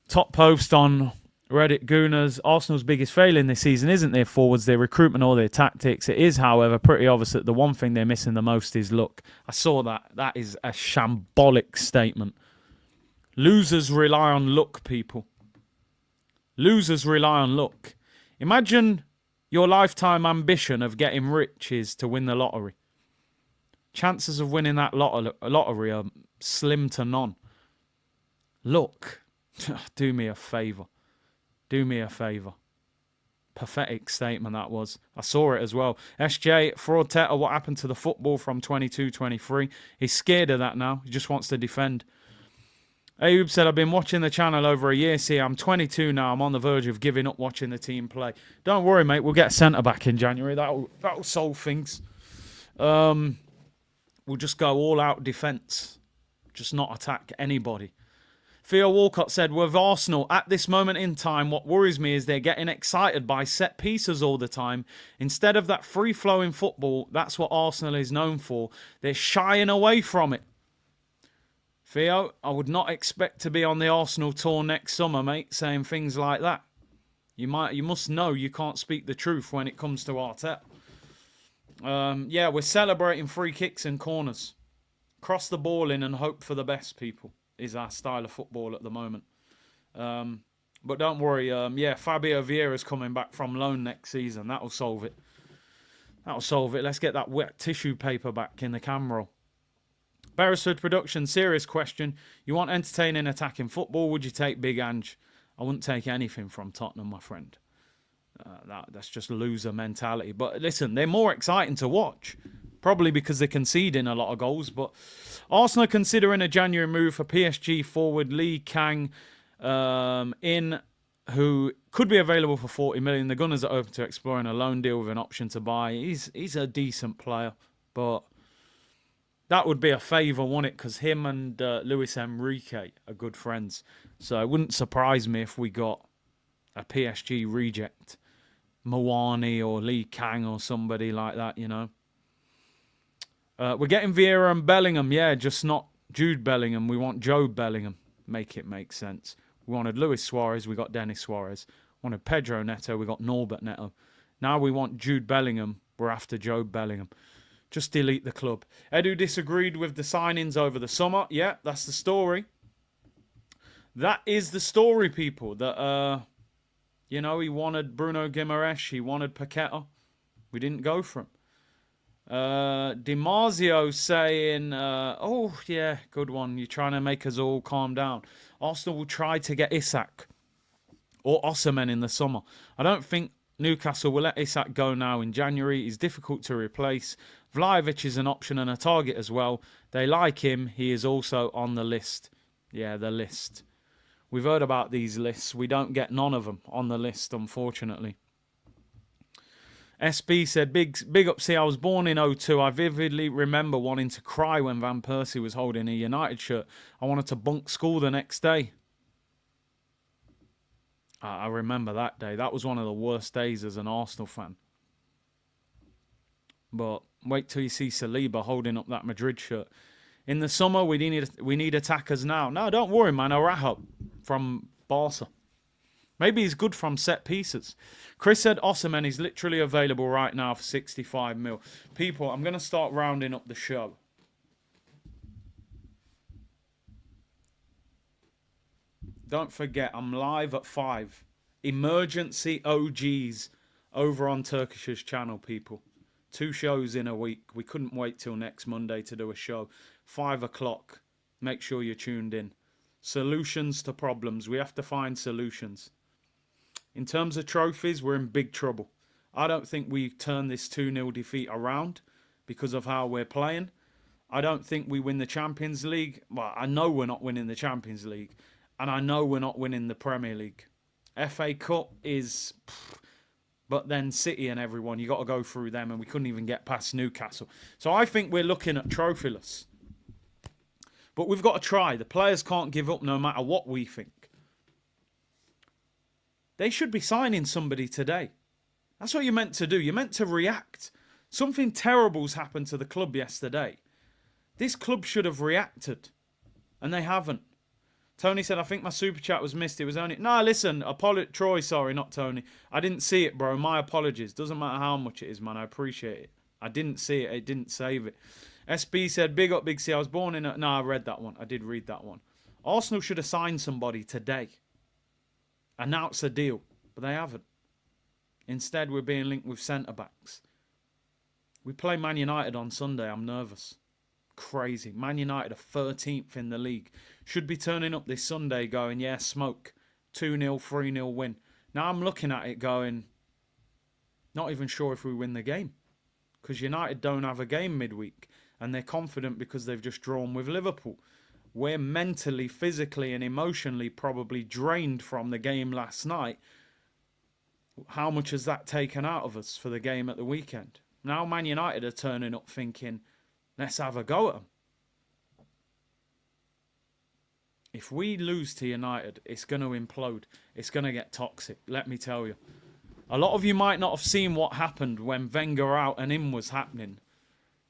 Speaker 1: Top post on Reddit Gooners. Arsenal's biggest failing this season isn't their forwards, their recruitment or their tactics. It is, however, pretty obvious that the one thing they're missing the most is luck. I saw that. That is a shambolic statement. Losers rely on luck, people. Losers rely on luck. Imagine your lifetime ambition of getting rich is to win the lottery. Chances of winning that lottery are slim to none. Luck. Do me a favour. Do me a favour. Pathetic statement that was. I saw it as well. SJ, for Arteta, what happened to the football from 22-23? He's scared of that now. He just wants to defend. Ayub said, I've been watching the channel over a year. See, I'm 22 now. I'm on the verge of giving up watching the team play. Don't worry, mate. We'll get a centre-back in January. That'll solve things. We'll just go all-out defence. Just not attack anybody. Theo Walcott said, with Arsenal, at this moment in time, what worries me is they're getting excited by set pieces all the time. Instead of that free-flowing football, that's what Arsenal is known for. They're shying away from it. Theo, I would not expect to be on the Arsenal tour next summer, mate, saying things like that. You must know you can't speak the truth when it comes to Arteta. Yeah, we're celebrating free kicks and corners. Cross the ball in and hope for the best, people, is our style of football at the moment. But don't worry, yeah, Fabio Vieira's coming back from loan next season. That'll solve it. That'll solve it. Let's get that wet tissue paper back in the camera. Beresford Production, serious question. You want entertaining attacking football? Would you take Big Ange? I wouldn't take anything from Tottenham, my friend. That's just loser mentality. But listen, they're more exciting to watch. Probably because they're conceding a lot of goals. But Arsenal considering a January move for PSG forward Lee Kang who could be available for 40 million. The Gunners are open to exploring a loan deal with an option to buy. He's a decent player. But that would be a favour, wouldn't it? Because him and Luis Enrique are good friends. So it wouldn't surprise me if we got a PSG reject. Mawani or Lee Kang or somebody like that, you know. We're getting Vieira and Bellingham. Yeah, just not Jude Bellingham. We want Joe Bellingham. Make it make sense. We wanted Luis Suarez. We got Dennis Suarez. Wanted Pedro Neto. We got Norbert Neto. Now we want Jude Bellingham. We're after Joe Bellingham. Just delete the club. Edu disagreed with the signings over the summer. Yeah, that's the story. That is the story, people. That, you know, he wanted Bruno Guimaraes. He wanted Paqueta. We didn't go for him. DiMarzio saying, oh, yeah, good one. You're trying to make us all calm down. Arsenal will try to get Isak or Osimhen in the summer. I don't think Newcastle will let Isak go now in January. He's difficult to replace. Vlahovic is an option and a target as well. They like him. He is also on the list. Yeah, the list. We've heard about these lists. We don't get none of them on the list, unfortunately. SB said, big up, see, I was born in 02. I vividly remember wanting to cry when Van Persie was holding a United shirt. I wanted to bunk school the next day. I remember that day. That was one of the worst days as an Arsenal fan. But wait till you see Saliba holding up that Madrid shirt. In the summer, we need attackers now. No, don't worry, man. Araujo from Barca. Maybe he's good from set pieces. Chris said Osimhen is literally available right now for 65 mil. People, I'm going to start rounding up the show. Don't forget, I'm live at 5. Emergency OGs over on Turkish's channel, people. 2 shows in a week. We couldn't wait till next Monday to do a show. 5 o'clock. Make sure you're tuned in. Solutions to problems. We have to find solutions. In terms of trophies, we're in big trouble. I don't think we turn this 2-0 defeat around because of how we're playing. I don't think we win the Champions League. Well, I know we're not winning the Champions League. And I know we're not winning the Premier League. FA Cup is... But then City and everyone, you got to go through them. And we couldn't even get past Newcastle. So I think we're looking at trophyless. But we've got to try. The players can't give up no matter what we think. They should be signing somebody today. That's what you're meant to do. You're meant to react. Something terrible's happened to the club yesterday. This club should have reacted. And they haven't. Tony said, I think my super chat was missed. It was only... No, listen. Troy, sorry, not Tony. I didn't see it, bro. My apologies. Doesn't matter how much it is, man. I appreciate it. I didn't see it. I didn't save it. SB said, big up, Big C. I was born in... No, I read that one. I did read that one. Arsenal should have signed somebody today. Announce a deal, but they haven't. Instead, we're being linked with centre-backs. We play Man United on Sunday. I'm nervous. Crazy. Man United are 13th in the league. Should be turning up this Sunday going, yeah, smoke. 2-0, 3-0 win. Now I'm looking at it going, not even sure if we win the game. Because United don't have a game midweek. And they're confident because they've just drawn with Liverpool. We're mentally, physically and emotionally probably drained from the game last night. How much has that taken out of us for the game at the weekend? Now Man United are turning up thinking, let's have a go at them. If we lose to United, it's going to implode. It's going to get toxic, let me tell you. A lot of you might not have seen what happened when Wenger out and in was happening.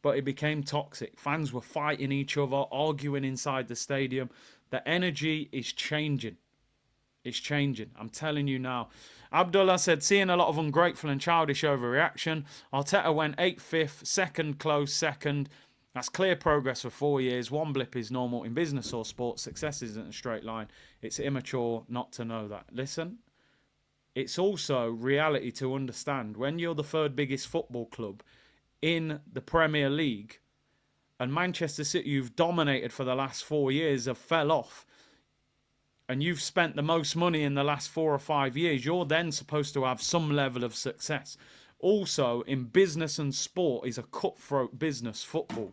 Speaker 1: But it became toxic. Fans were fighting each other, arguing inside the stadium. The energy is changing. It's changing. I'm telling you now. Abdullah said, seeing a lot of ungrateful and childish overreaction. Arteta went 8th, 5th, second, close, second. That's clear progress for 4 years. One blip is normal in business or sports. Success isn't a straight line. It's immature not to know that. Listen, it's also reality to understand. When you're the 3rd biggest football club in the Premier League and Manchester City, you've dominated for the last 4 years, have fell off, and you've spent the most money in the last 4 or 5 years, you're then supposed to have some level of success. Also, in business and sport is a cutthroat business, football.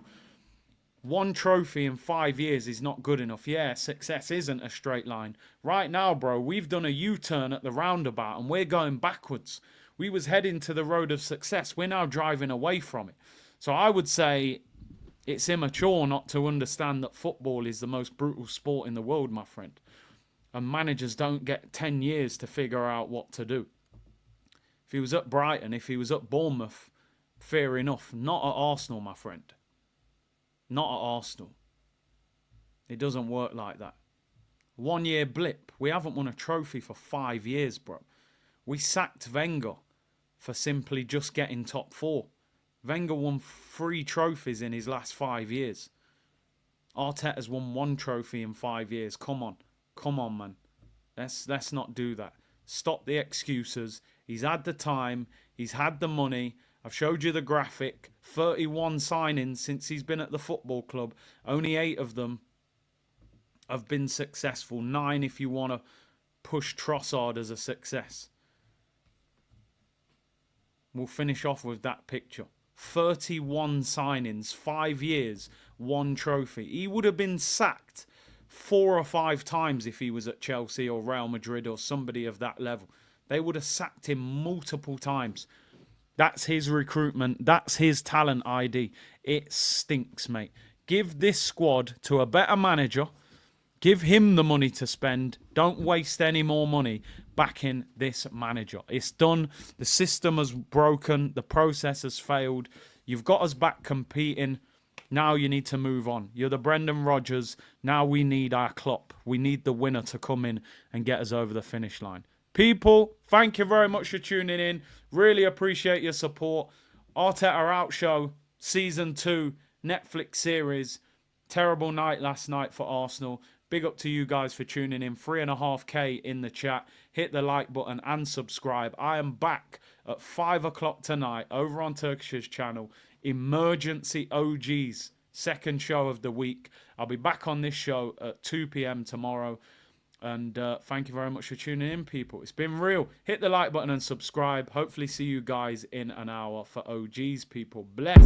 Speaker 1: 1 trophy in 5 years is not good enough. Yeah, success isn't a straight line. Right now, bro, we've done a U-turn at the roundabout and we're going backwards. We was heading to the road of success. We're now driving away from it. So I would say it's immature not to understand that football is the most brutal sport in the world, my friend. And managers don't get 10 years to figure out what to do. If he was at Brighton, if he was at Bournemouth, fair enough. Not at Arsenal, my friend. Not at Arsenal. It doesn't work like that. 1 year blip. We haven't won a trophy for 5 years, bro. We sacked Wenger for simply just getting top 4. Wenger won 3 trophies in his last 5 years. Arteta's won 1 trophy in 5 years. Come on. Come on, man. Let's not do that. Stop the excuses. He's had the time. He's had the money. I've showed you the graphic. 31 signings since he's been at the football club. Only 8 of them have been successful. 9 if you want to push Trossard as a success. We'll finish off with that picture. 31 signings, 5 years, 1 trophy. He would have been sacked 4 or 5 times if he was at Chelsea or Real Madrid or somebody of that level. They would have sacked him multiple times. That's his recruitment. That's his talent ID. It stinks, mate. Give this squad to a better manager. Give him the money to spend. Don't waste any more money backing this manager. It's done. The system has broken. The process has failed. You've got us back competing. Now you need to move on. You're the Brendan Rodgers. Now we need our Klopp. We need the winner to come in and get us over the finish line. People, thank you very much for tuning in. Really appreciate your support. Arteta Out Show, Season 2, Netflix series. Terrible night last night for Arsenal. Big up to you guys for tuning in. 3.5k in the chat. Hit the like button and subscribe. I am back at 5 o'clock tonight over on Turkish's channel. Emergency OGs, second show of the week. I'll be back on this show at 2 p.m. tomorrow. And thank you very much for tuning in, people. It's been real. Hit the like button and subscribe. Hopefully see you guys in an hour for OGs, people. Bless.